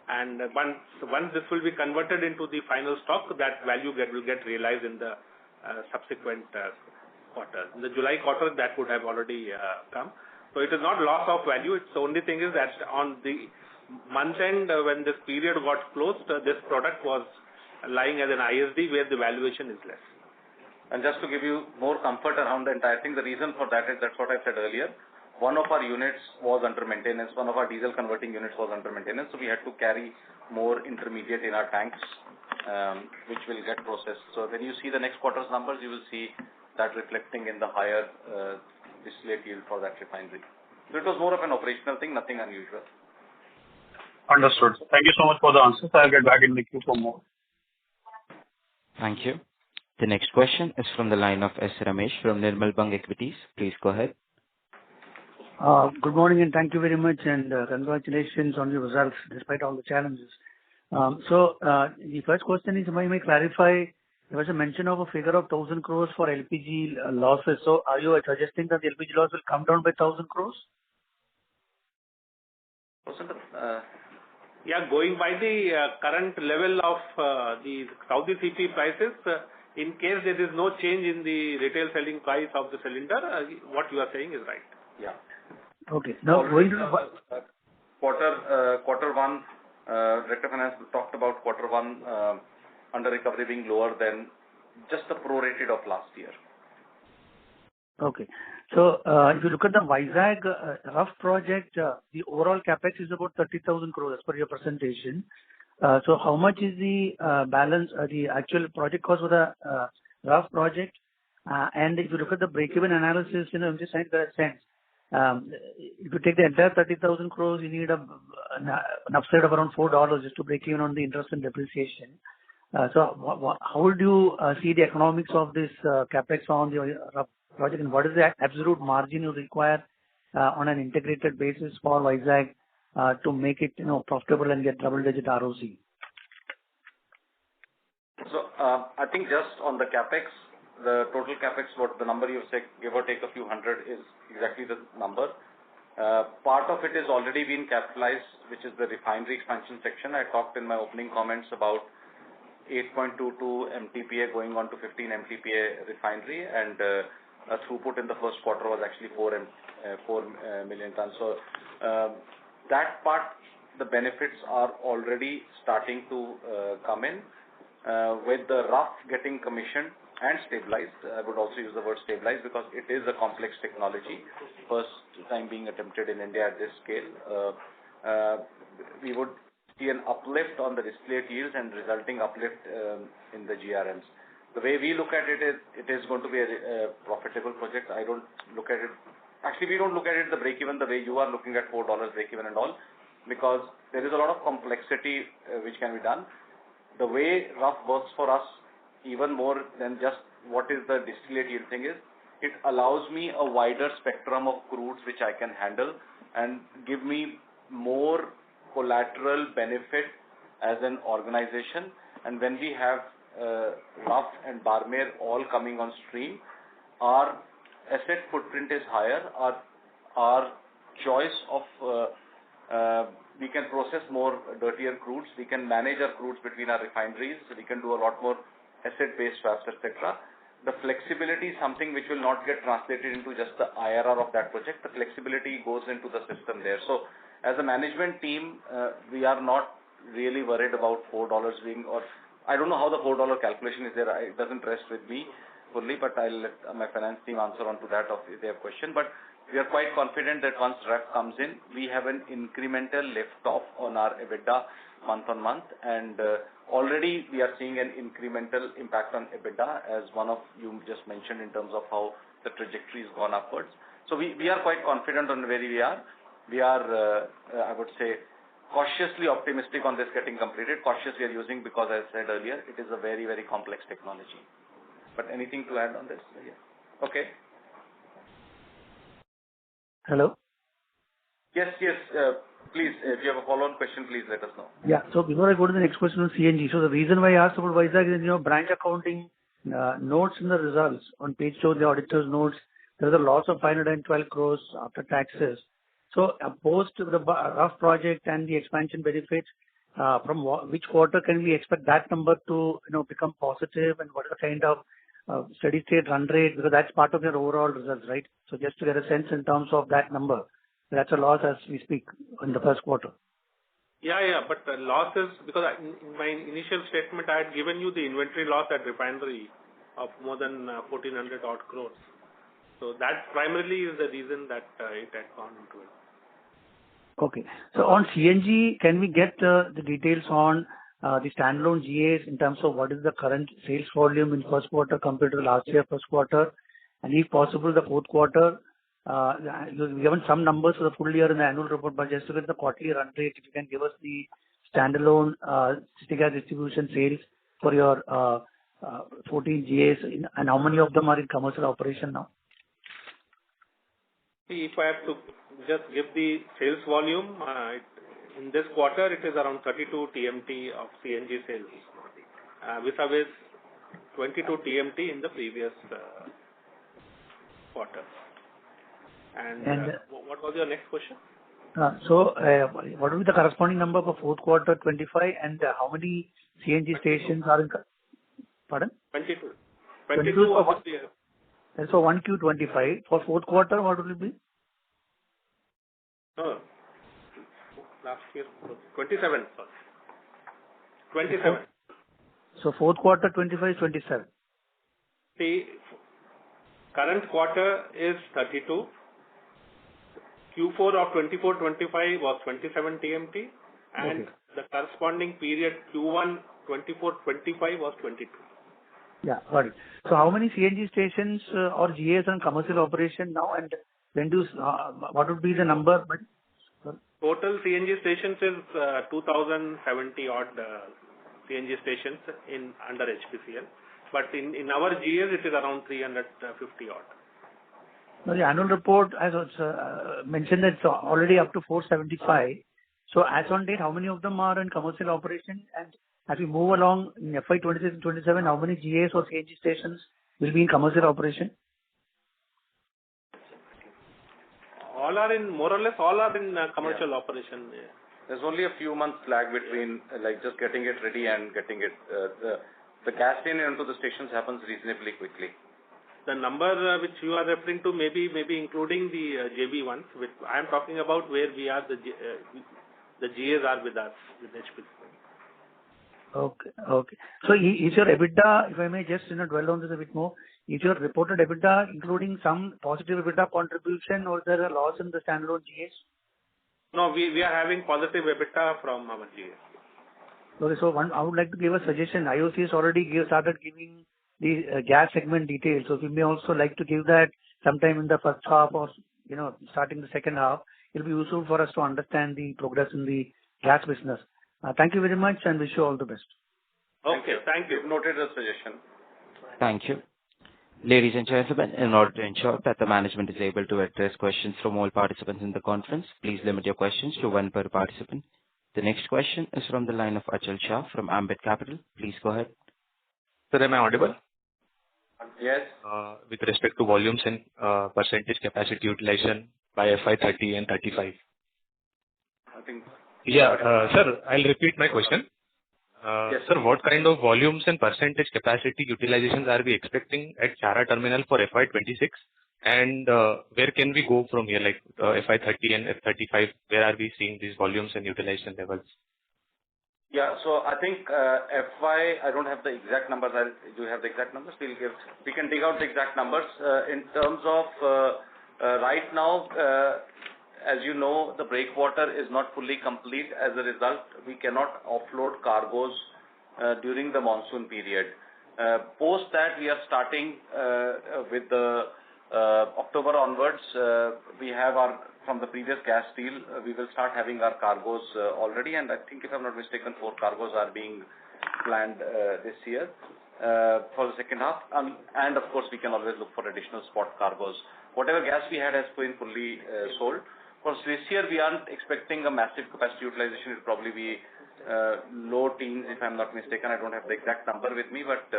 E: And once this will be converted into the final stock, that value will get realized in the subsequent quarter. In the July quarter, that would have already come. So it is not loss of value. It's the only thing is that on the month end, when this period got closed, this product was lying as an ISD where the valuation is less.
C: And just to give you more comfort around the entire thing, the reason for that is that's what I said earlier. One of our units was under maintenance. One of our diesel converting units was under maintenance. So we had to carry more intermediate in our tanks, which will get processed. So when you see the next quarter's numbers, you will see that reflecting in the higher distillate yield for that refinery. So it was more of an operational thing, nothing unusual.
J: Understood. Thank you so much for the answers. I'll get back in the queue for more.
A: Thank you. The next question is from the line of S. Ramesh from Nirmal Bang Equities. Please go ahead.
K: Good morning and thank you very much, and congratulations on your results despite all the challenges. The first question is, if I may clarify, there was a mention of a figure of 1,000 crores for LPG losses. So are you suggesting that the LPG loss will come down by 1,000 crores?
E: Yeah, going by the current level of the Saudi CP prices, in case there is no change in the retail selling price of the cylinder, what you are saying is right.
C: Yeah.
K: Okay. Now, going to
C: quarter one, Director Finance talked about quarter one under recovery being lower than just the prorated of last year.
K: Okay. So if you look at the Vizag rough project, the overall capex is about 30,000 crores as per your presentation. So how much is the balance, the actual project cost for the rough project? And if you look at the break-even analysis, I'm just trying to get a sense. If you take the entire 30,000 crores, you need an upside of around $4 just to break even on the interest and depreciation. So how would you see the economics of this capex on the rough project, and what is the absolute margin you require on an integrated basis for Vizag to make it profitable and get double-digit ROC?
C: So I think just on the capex, the total capex, what the number you said, give or take a few hundred, is exactly the number. Part of it is already been capitalized, which is the refinery expansion section. I talked in my opening comments about 8.22 MTPA going on to 15 MTPA refinery, and a throughput in the first quarter was actually 4 million tons. So that part, the benefits are already starting to come in with the rough getting commissioned and stabilized. I would also use the word stabilized because it is a complex technology, first time being attempted in India at this scale. We would see an uplift on the distillate yields and resulting uplift in the GRMs. The way we look at it is, it is going to be a profitable project. I don't look at it, actually we don't look at it the break-even the way you are looking at $4 break-even and all, because there is a lot of complexity which can be done. The way rough works for us, even more than just what is the distillate yield thing is, it allows me a wider spectrum of crudes which I can handle and give me more collateral benefit as an organization. And when we have Rough and Barmer all coming on stream, our asset footprint is higher, our choice of we can process more dirtier crudes. We can manage our crudes between our refineries. We can do a lot more asset-based swaps, etc. The flexibility is something which will not get translated into just the IRR of that project. The flexibility goes into the system there. So as a management team, we are not really worried about $4 being, or I don't know how the $4 calculation is there. It doesn't rest with me fully, but I'll let my finance team answer on to that if they have question. But we are quite confident that once REF comes in, we have an incremental lift off on our EBITDA month on month, and already we are seeing an incremental impact on EBITDA, as one of you just mentioned in terms of how the trajectory has gone upwards. So we are quite confident on where we are. We are, I would say, cautiously optimistic on this getting completed. Cautious we are using because, as I said earlier, it is a very, very complex technology. But anything to add on this? Yeah. Okay.
K: Hello?
C: Yes. Please, if you have a follow-on question, please let us know.
K: Yeah. So before I go to the next question on CNG, so the reason why I asked about Vizag is, branch accounting notes in the results on page 2 of the auditor's notes, there is a loss of 512 crores after taxes. So post the rough project and the expansion benefits, from which quarter can we expect that number to become positive, and what is the kind of steady state run rate, because that's part of your overall results, right? So just to get a sense in terms of that number, that's a loss as we speak in the first quarter.
E: Yeah, but the losses, because in my initial statement I had given you the inventory loss at refinery of more than 1400 odd crores. So that primarily is the reason that it had gone into it.
K: Okay. So on CNG, can we get the details on the standalone GAs in terms of what is the current sales volume in first quarter compared to the last year first quarter, and if possible the fourth quarter? You've given some numbers for the full year in the annual report, but just to get the quarterly run rate, if you can give us the standalone city gas distribution sales for your 14 GAs, and how many of them are in commercial operation now?
E: See, if I have to just give the sales volume, in this quarter it is around 32 TMT of CNG sales, vis-a-vis 22 TMT in the previous quarter. And what was your next question?
K: So what will be the corresponding number for fourth quarter 25, and how many CNG stations are in? Pardon?
E: 22.
K: 22
E: for
K: and so 1Q 25. For fourth quarter, what will it be?
E: Last year, 27. Sorry. 27.
K: So fourth quarter 25 is 27.
E: The current quarter is 32. Q4 of 24-25 was 27 TMT, and
K: okay.
E: The corresponding period Q1 24-25 was 22.
K: Yeah, got it. So how many CNG stations or GAs are in commercial operation now, and when do what would be the number?
E: Total CNG stations is 2070 odd CNG stations under HPCL, but in our GAs it is around 350 odd.
K: Now the annual report has mentioned that it's already up to 475. So as on date, how many of them are in commercial operation? And as we move along in FY26 and 27, how many GAs or CNG stations will be in commercial operation?
E: More or less all are in commercial operation. Yeah.
C: There's only a few months lag between just getting it ready and getting it. The gas in into the stations happens reasonably quickly.
E: The number which you are referring to maybe including the JB ones. I am talking about where we are, the GAs are with us, with HPCL.
K: Okay. So is your EBITDA, if I may just dwell on this a bit more, is your reported EBITDA including some positive EBITDA contribution, or is there a loss in the standalone GAs?
E: No, we are having positive EBITDA from our GAs.
K: Okay, so I would like to give a suggestion. IOC has already started giving the gas segment details. So we may also like to give that sometime in the first half or starting the second half. It will be useful for us to understand the progress in the gas business. Thank you very much, and wish you all the best.
E: Okay, thank you.
C: Noted the suggestion.
A: Thank you. Ladies and gentlemen, in order to ensure that the management is able to address questions from all participants in the conference, please limit your questions to one per participant. The next question is from the line of Achal Shah from Ambit Capital. Please go ahead.
L: Sir, am I audible?
C: Yes.
L: With respect to volumes and percentage capacity utilization by FY30 and 35?
C: I think.
L: Yeah, sir, I'll repeat my question.
C: Yes.
L: Sir, what kind of volumes and percentage capacity utilizations are we expecting at Chhara terminal for FY26? And where can we go from here, like FY30 and F35? Where are we seeing these volumes and utilization levels?
C: Yeah. So I think I don't have the exact numbers. Do you have the exact numbers? We can dig out the exact numbers. In terms of right now, as you know, the breakwater is not fully complete. As a result, we cannot offload cargoes during the monsoon period. Post that, we are starting with the October onwards. We have from the previous gas deal, we will start having our cargoes already, and I think, if I'm not mistaken, 4 cargoes are being planned this year for the second half. And of course, we can always look for additional spot cargoes. Whatever gas we had has been fully sold. Of course, this year we aren't expecting a massive capacity utilization. It will probably be low teens, if I'm not mistaken. I don't have the exact number with me, but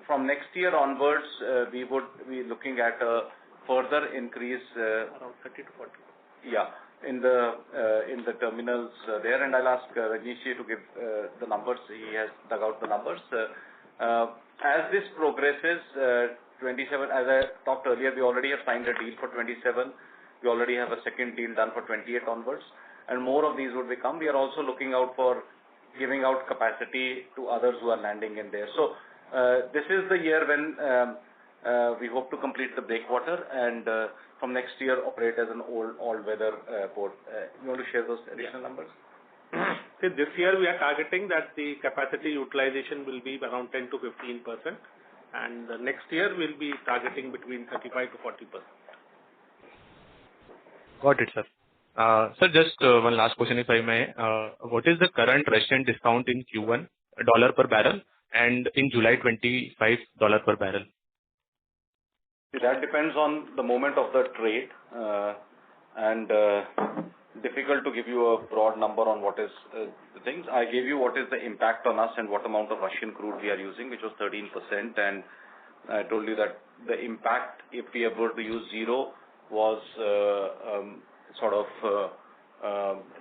C: from next year onwards, we would be looking at a further increase.
E: Around 30 to 40.
C: Yeah, in the terminals there, and I'll ask Rajneesh to give the numbers. He has dug out the numbers. As this progresses, 27, as I talked earlier, we already have signed a deal for 27. We already have a second deal done for 28 onwards, and more of these would become. We are also looking out for giving out capacity to others who are landing in there. So this is the year when we hope to complete the breakwater, and from next year operate as an all-weather port. You want to share those additional numbers?
E: See, this year we are targeting that the capacity utilization will be around 10 to 15%, and next year we'll be targeting between 35 to 40%.
L: Got it, sir. Sir, just one last question, if I may. What is the current Russian discount in Q1, dollar per barrel, and in July 25, dollar per barrel?
C: That depends on the moment of the trade, and difficult to give you a broad number on what is the things. I gave you what is the impact on us and what amount of Russian crude we are using, which was 13%, and I told you that the impact, if we were to use zero, was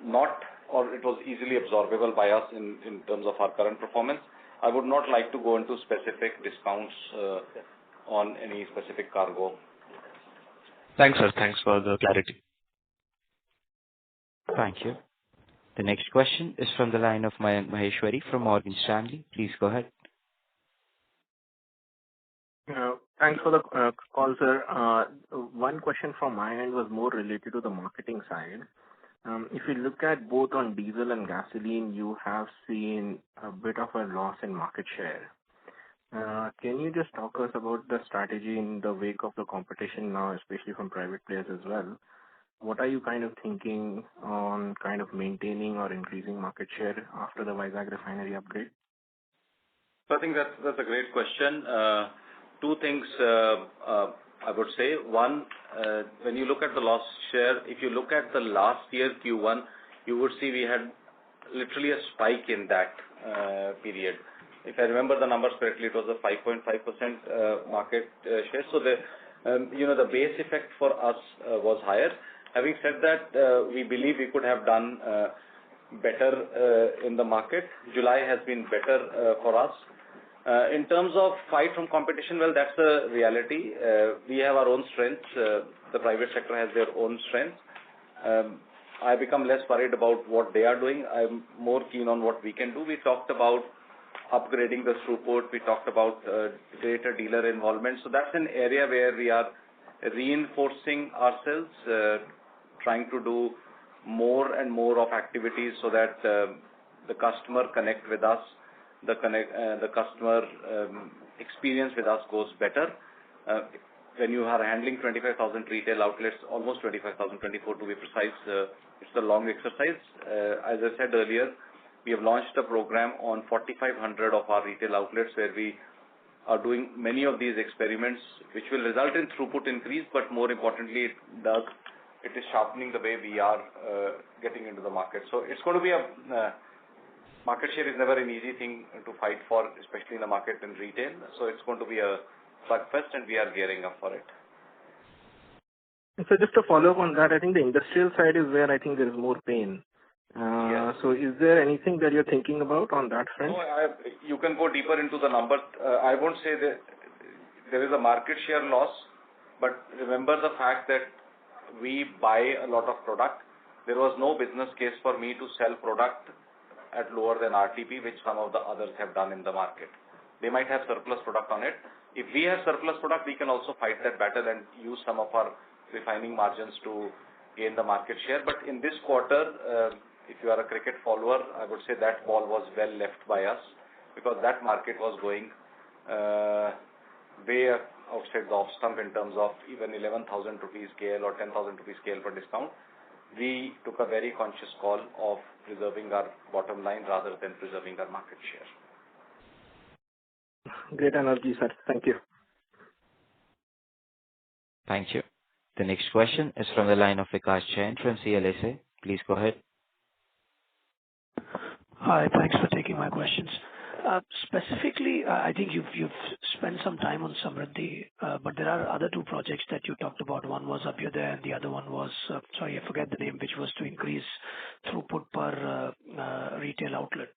C: not, or it was easily absorbable by us in terms of our current performance. I would not like to go into specific discounts on any specific cargo.
L: Thanks, sir. Thanks for the clarity.
A: Thank you. The next question is from the line of Mayank Maheshwari from Morgan Stanley. Please go ahead.
M: Thanks for the call, sir. One question from my end was more related to the marketing side. If you look at both on diesel and gasoline, you have seen a bit of a loss in market share. Can you just talk us about the strategy in the wake of the competition now, especially from private players as well? What are you kind of thinking on kind of maintaining or increasing market share after the Vizag refinery upgrade?
C: So I think that's a great question. Two things I would say. One, when you look at the loss share, if you look at the last year Q1, you would see we had literally a spike in that period. If I remember the numbers correctly, it was a 5.5% market share. So the base effect for us was higher. Having said that, we believe we could have done better in the market. July has been better for us. In terms of fight from competition, well, that's a reality. We have our own strengths. The private sector has their own strengths. I become less worried about what they are doing. I'm more keen on what we can do. We talked about upgrading the throughput. We talked about greater dealer involvement. So that's an area where we are reinforcing ourselves, trying to do more and more of activities so that the customer connect with us, the customer experience with us goes better. When you are handling 25,000 retail outlets, almost 25,000, 24 to be precise, it's a long exercise. As I said earlier, we have launched a program on 4,500 of our retail outlets where we are doing many of these experiments, which will result in throughput increase, but more importantly, it is sharpening the way we are getting into the market. So it's going to be market share is never an easy thing to fight for, especially in the market in retail. So it's going to be a slugfest, and we are gearing up for it.
M: So just to follow up on that, I think the industrial side is where I think there is more pain.
C: Yes.
M: So is there anything that you're thinking about on that front?
C: No, you can go deeper into the numbers. I won't say that there is a market share loss, but remember the fact that we buy a lot of product. There was no business case for me to sell product at lower than RTP, which some of the others have done in the market. They might have surplus product on it. If we have surplus product, we can also fight that battle and use some of our refining margins to gain the market share. But in this quarter, if you are a cricket follower, I would say that ball was well left by us, because that market was going way outside the off stump in terms of even 11,000 rupees KL or 10,000 rupees KL per discount. We took a very conscious call of preserving our bottom line rather than preserving our market share.
M: Great analogy, sir. Thank you.
A: Thank you. The next question is from the line of Vikas Jain from CLSA. Please go ahead.
N: Hi, thanks for taking my questions. Specifically, I think you've spent some time on Samriddhi, but there are other two projects that you talked about. One was Abhyuday and the other one was, sorry, I forget the name, which was to increase throughput per retail outlets.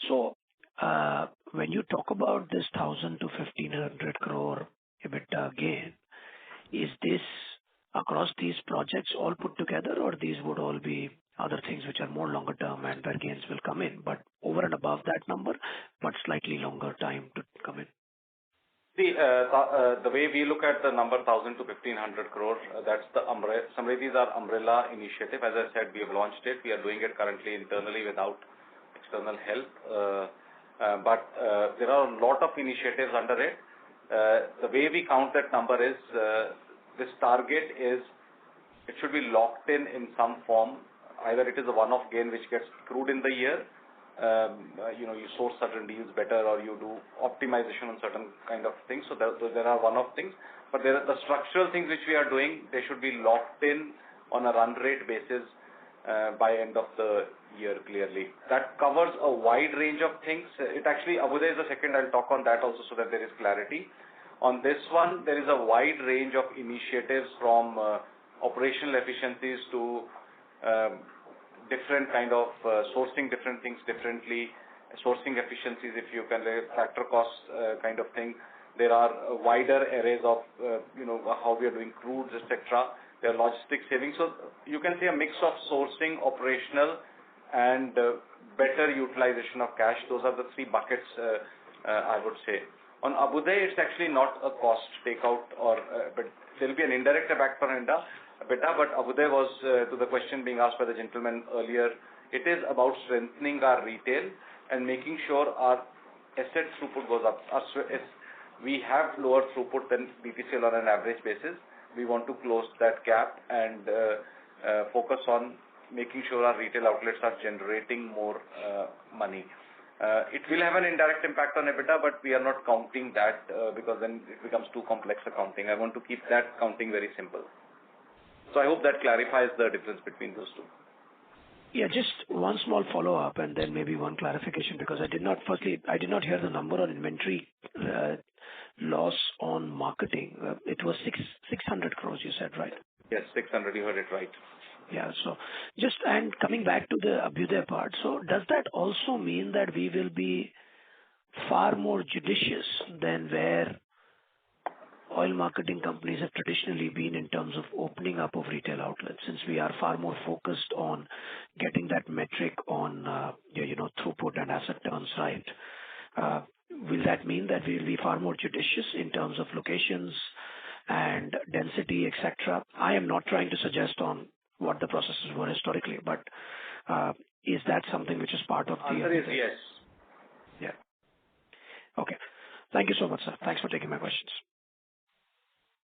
N: So when you talk about this 1,000 to 1,500 crore EBITDA gain, is this across these projects all put together, or these would all be other things which are more longer term and where gains will come in, but over and above that number, but slightly longer time to come in?
C: The way we look at the number 1,000 to 1,500 crore, that's the Samriddhi is our umbrella initiative. As I said, we have launched it. We are doing it currently internally without external help. But there are a lot of initiatives under it. The way we count that number is this target is, it should be locked in some form. Either it is a one-off gain which gets accrued in the year, you source certain deals better, or you do optimization on certain kind of things. So there are one-off things, but there are the structural things which we are doing. They should be locked in on a run rate basis by end of the year clearly. That covers a wide range of things. It actually, Abhyuday is the second. I'll talk on that also so that there is clarity. On this one, there is a wide range of initiatives from operational efficiencies to different kind of sourcing different things differently, sourcing efficiencies, if you can, factor cost kind of thing. There are wider arrays of how we are doing crudes, etc. There are logistic savings. So you can see a mix of sourcing, operational, and better utilization of cash. Those are the three buckets, I would say. On Abhyuday, it's actually not a cost takeout, but there will be an indirect impact for EBITDA. But Abhyuday was, to the question being asked by the gentleman earlier, it is about strengthening our retail and making sure our asset throughput goes up. We have lower throughput than BPCL on an average basis. We want to close that gap and focus on making sure our retail outlets are generating more money. It will have an indirect impact on EBITDA, but we are not counting that because then it becomes too complex accounting. I want to keep that counting very simple. So I hope that clarifies the difference between those two.
N: Yeah, just one small follow-up and then maybe one clarification, because I did not hear the number on inventory loss on marketing. It was 600 crores, you said, right?
C: Yes, 600, you heard it right.
N: Yeah, so and coming back to the Abhyuday part, so does that also mean that we will be far more judicious than where oil marketing companies have traditionally been in terms of opening up of retail outlets, since we are far more focused on getting that metric on throughput and asset turns right? Will that mean that we will be far more judicious in terms of locations and density, etc.? I am not trying to suggest on what the processes were historically, but is that something which is part of the...
C: Answer is yes.
N: Yeah. Okay. Thank you so much, sir. Thanks for taking my questions.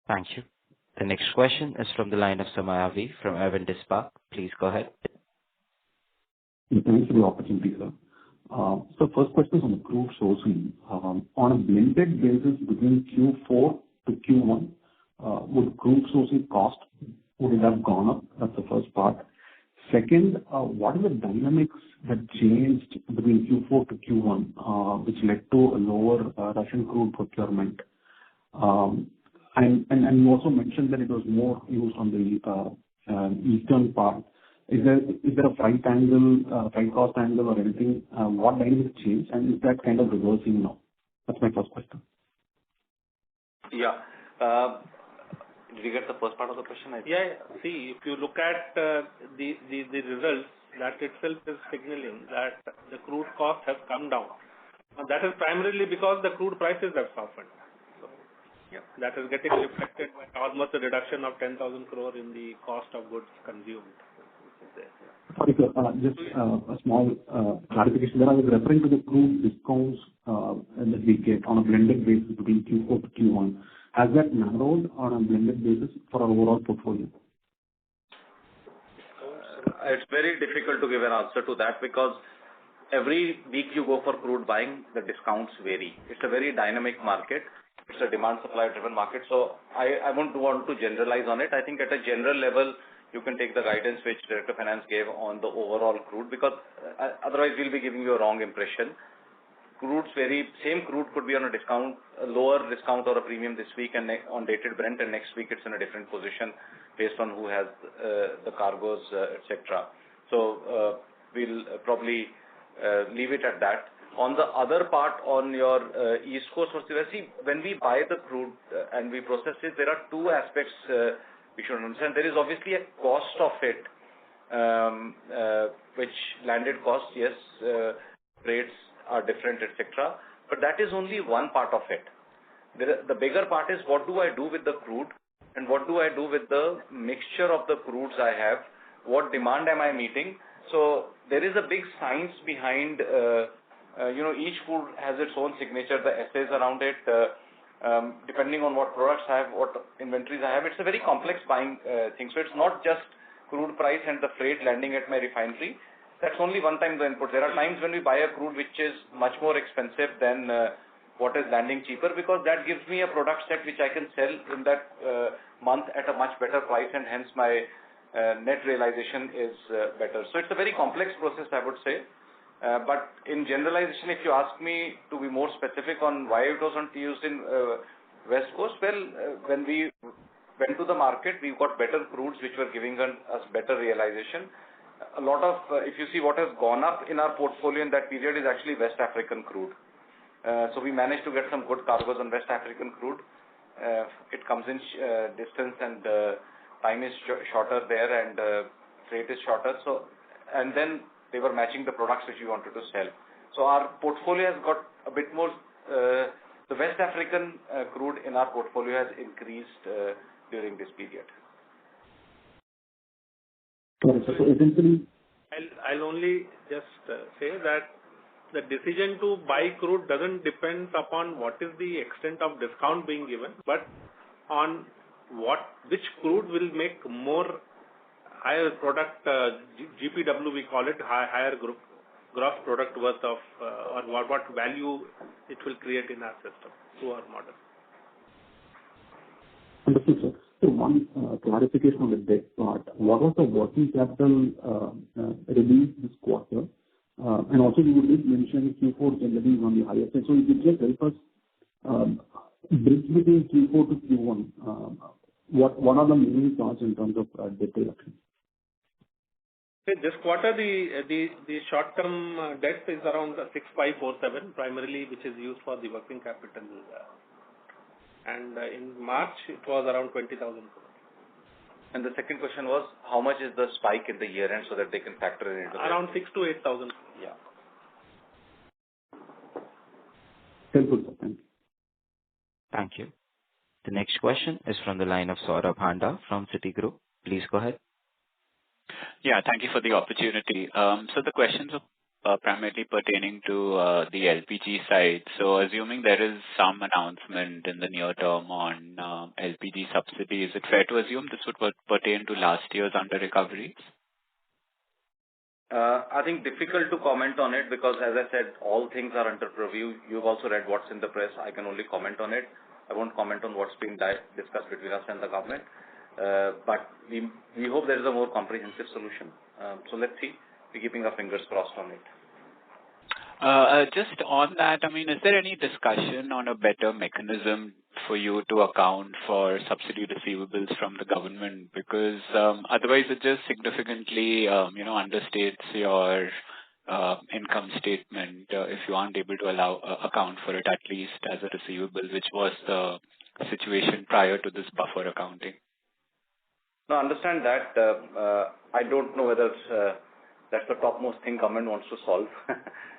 A: Thank you. The next question is from the line of Samayavi from Avendus Spark. Please go ahead.
O: Thanks for the opportunity, sir. So first question is on the crude sourcing. On a blended basis between Q4 to Q1, would crude sourcing cost, would it have gone up? That's the first part. Second, what are the dynamics that changed between Q4 to Q1, which led to a lower Russian crude procurement? And you also mentioned that it was more used on the eastern part. Is there a freight cost angle or anything? What dynamics changed, and is that kind of reversing now? That's my first question.
C: Yeah. Did you get the first part of the question?
E: Yeah. See, if you look at the results, that itself is signaling that the crude cost has come down. That is primarily because the crude prices have softened. So, yeah, that is getting reflected by almost a reduction of 10,000 crore in the cost of goods consumed.
O: Sorry, sir. Just a small clarification there. I was referring to the crude discounts that we get on a blended basis between Q4 to Q1. Has that narrowed on a blended basis for our overall portfolio?
C: It's very difficult to give an answer to that because every week you go for crude buying, the discounts vary. It's a very dynamic market. It's a demand-supply driven market. So I won't want to generalize on it. I think at a general level, you can take the guidance which Director of Finance gave on the overall crude because otherwise we'll be giving you a wrong impression. Crudes vary. Same crude could be on a discount, a lower discount or a premium this week and on dated Brent, and next week it's in a different position based on who has the cargoes, etc. So we'll probably leave it at that. On the other part, on your East Coast versus see, when we buy the crude and we process it, there are two aspects we should understand. There is obviously a cost of it, which landed cost, yes, rates are different, etc. But that is only one part of it. The bigger part is what do I do with the crude and what do I do with the mixture of the crudes I have? What demand am I meeting? So there is a big science behind, each crude has its own signature, the essays around it, depending on what products I have, what inventories I have. It's a very complex buying thing. So it's not just crude price and the freight landing at my refinery. That's only one time the input. There are times when we buy a crude which is much more expensive than what is landing cheaper because that gives me a product set which I can sell in that month at a much better price and hence my net realization is better. So it's a very complex process, I would say. But in generalization, if you ask me to be more specific on why it wasn't used in West Coast, well, when we went to the market, we got better crudes which were giving us better realization. A lot of, if you see what has gone up in our portfolio in that period is actually West African crude. So we managed to get some good cargoes on West African crude. It comes in distance and time is shorter there and freight is shorter. So, and then they were matching the products which we wanted to sell. So our portfolio has got a bit more, the West African crude in our portfolio has increased during this period.
O: So essentially,
E: I'll only just say that the decision to buy crude doesn't depend upon what is the extent of discount being given, but on which crude will make more higher product, GPW we call it, higher gross product worth of, or what value it will create in our system through our model.
O: Understood, sir. So one clarification on the debt part. What was the working capital release this quarter? And also you did mention Q4 generally is on the higher side. So if you just help us bridge between Q4 to Q1, what are the moving parts in terms of debt reduction?
E: This quarter, the short-term debt is around 6,547, primarily which is used for the working capital. And in March, it was around 20,000 crores.
C: And the second question was, how much is the spike in the year end so that they can factor it into
E: around 6,000 to 8,000.
C: Yeah.
O: Helpful, sir. Thank you.
A: Thank you. The next question is from the line of Saurabh Handa from Citigroup. Please go ahead.
P: Yeah, thank you for the opportunity. So the questions are primarily pertaining to the LPG side. So assuming there is some announcement in the near term on LPG subsidy, is it fair to assume this would pertain to last year's under recoveries?
C: I think difficult to comment on it because, as I said, all things are under review. You've also read what's in the press. I can only comment on it. I won't comment on what's being discussed between us and the government. But we hope there is a more comprehensive solution. So let's see. We're keeping our fingers crossed on it.
P: Just on that, I mean, is there any discussion on a better mechanism for you to account for subsidy receivables from the government? Because otherwise it just significantly, understates your income statement if you aren't able to account for it at least as a receivable, which was the situation prior to this buffer accounting.
C: No, understand that. I don't know whether that's the topmost thing government wants to solve.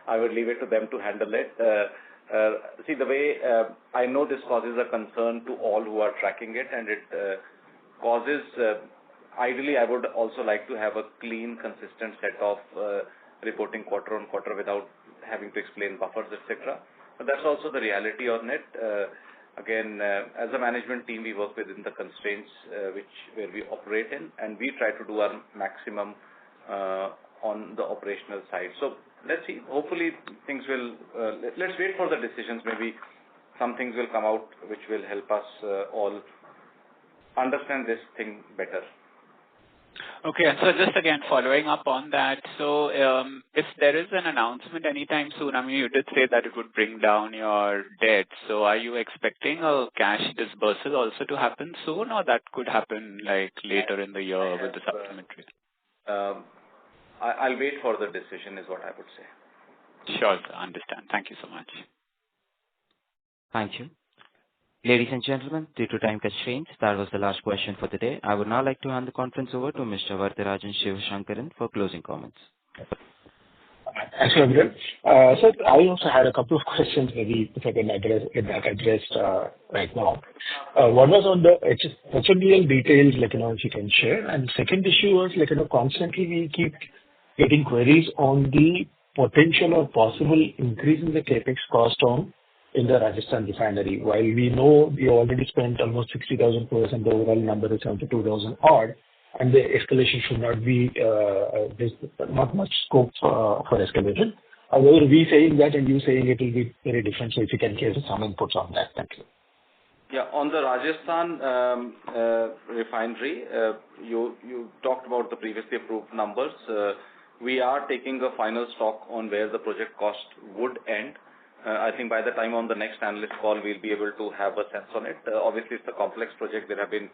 C: I would leave it to them to handle it. See, the way I know this causes a concern to all who are tracking it, and it causes, ideally, I would also like to have a clean, consistent set of reporting quarter on quarter without having to explain buffers, etc. But that's also the reality on it. Again, as a management team, we work within the constraints where we operate in, and we try to do our maximum on the operational side. So let's see. Hopefully, things will. Let's wait for the decisions. Maybe some things will come out which will help us all understand this thing better.
P: Okay, and so just again following up on that, so if there is an announcement anytime soon, I mean, you did say that it would bring down your debt. So are you expecting a cash disbursal also to happen soon, or that could happen like later in the year with the supplementary?
C: I'll wait for the decision, is what I would say.
P: Sure, sir. Understand. Thank you so much.
A: Thank you. Ladies and gentlemen, due to time constraints, that was the last question for the day. I would now like to hand the conference over to Mr. Varatharajan Sivasankaran for closing comments.
B: Thanks, Gabriel. So I also had a couple of questions, maybe if I can get that addressed right now. One was on the HPCL details, if you can share. And the second issue was, constantly we keep getting queries on the potential or possible increase in the capex cost in the Rajasthan refinery. While we know we already spent almost 60,000 crores and the overall number is 72,000 odd, and the escalation should not be, there's not much scope for escalation. However, we saying that and you saying it will be very different. So if you can give some inputs on that. Thank you.
C: Yeah, on the Rajasthan refinery, you talked about the previously approved numbers. We are taking a final stock on where the project cost would end. I think by the time on the next analyst call, we'll be able to have a sense on it. Obviously, it's a complex project. There have been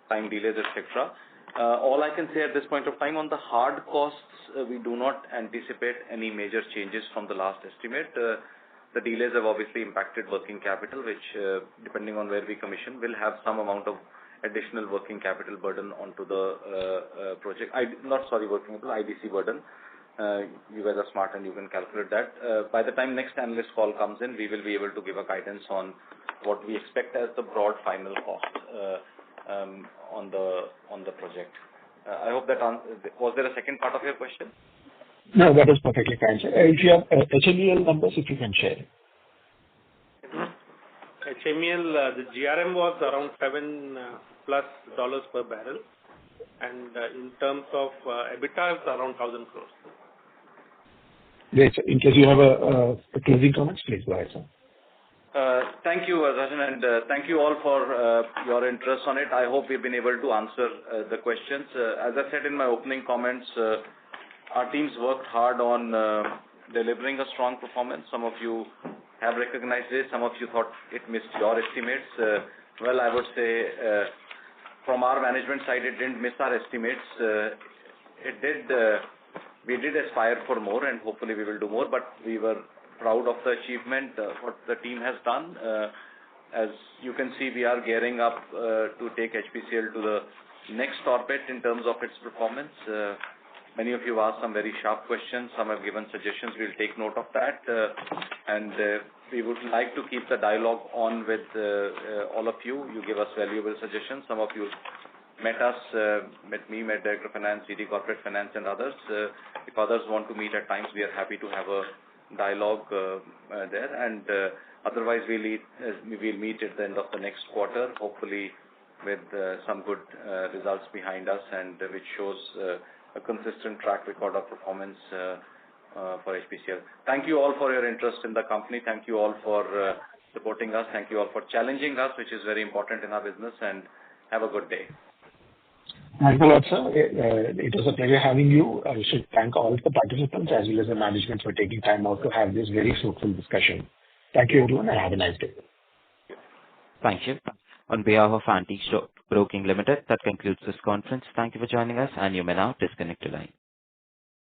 C: time delays, etc. All I can say at this point of time on the hard costs, we do not anticipate any major changes from the last estimate. The delays have obviously impacted working capital, which, depending on where we commission, will have some amount of additional working capital burden onto the project. Working capital, IBC burden. You guys are smart and you can calculate that. By the time next analyst call comes in, we will be able to give a guidance on what we expect as the broad final cost on the project. I hope that was there a second part of your question?
B: No, that is perfectly fine. If you have HMEL numbers, if you can share.
E: HMEL, the GRM was around $7+ per barrel, and in terms of EBITDA, it's around 1,000 crores.
B: Great. In case you have a closing comments, please go ahead, sir.
C: Thank you, Rajan, and thank you all for your interest on it. I hope we've been able to answer the questions. As I said in my opening comments, our teams worked hard on delivering a strong performance. Some of you have recognized this. Some of you thought it missed your estimates. Well, I would say from our management side, it didn't miss our estimates. It did. We did aspire for more, and hopefully we will do more. But we were proud of the achievement what the team has done. As you can see, we are gearing up to take HPCL to the next orbit in terms of its performance. Many of you asked some very sharp questions. Some have given suggestions. We'll take note of that. And we would like to keep the dialogue on with all of you. You give us valuable suggestions. Some of you met us, met me, met Director of Finance, CD Corporate Finance and others. If others want to meet at times, we are happy to have a dialogue there. And otherwise, we'll meet at the end of the next quarter, hopefully with some good results behind us and which shows a consistent track record of performance for HPCL. Thank you all for your interest in the company. Thank you all for supporting us. Thank you all for challenging us, which is very important in our business, and have a good day.
B: Thanks a lot, sir. It was a pleasure having you. I should thank all the participants as well as the management for taking time out to have this very fruitful discussion. Thank you, everyone, and have a nice day.
A: Thank you. On behalf of Antique Stock Broking Limited, that concludes this conference. Thank you for joining us, and you may now disconnect your line.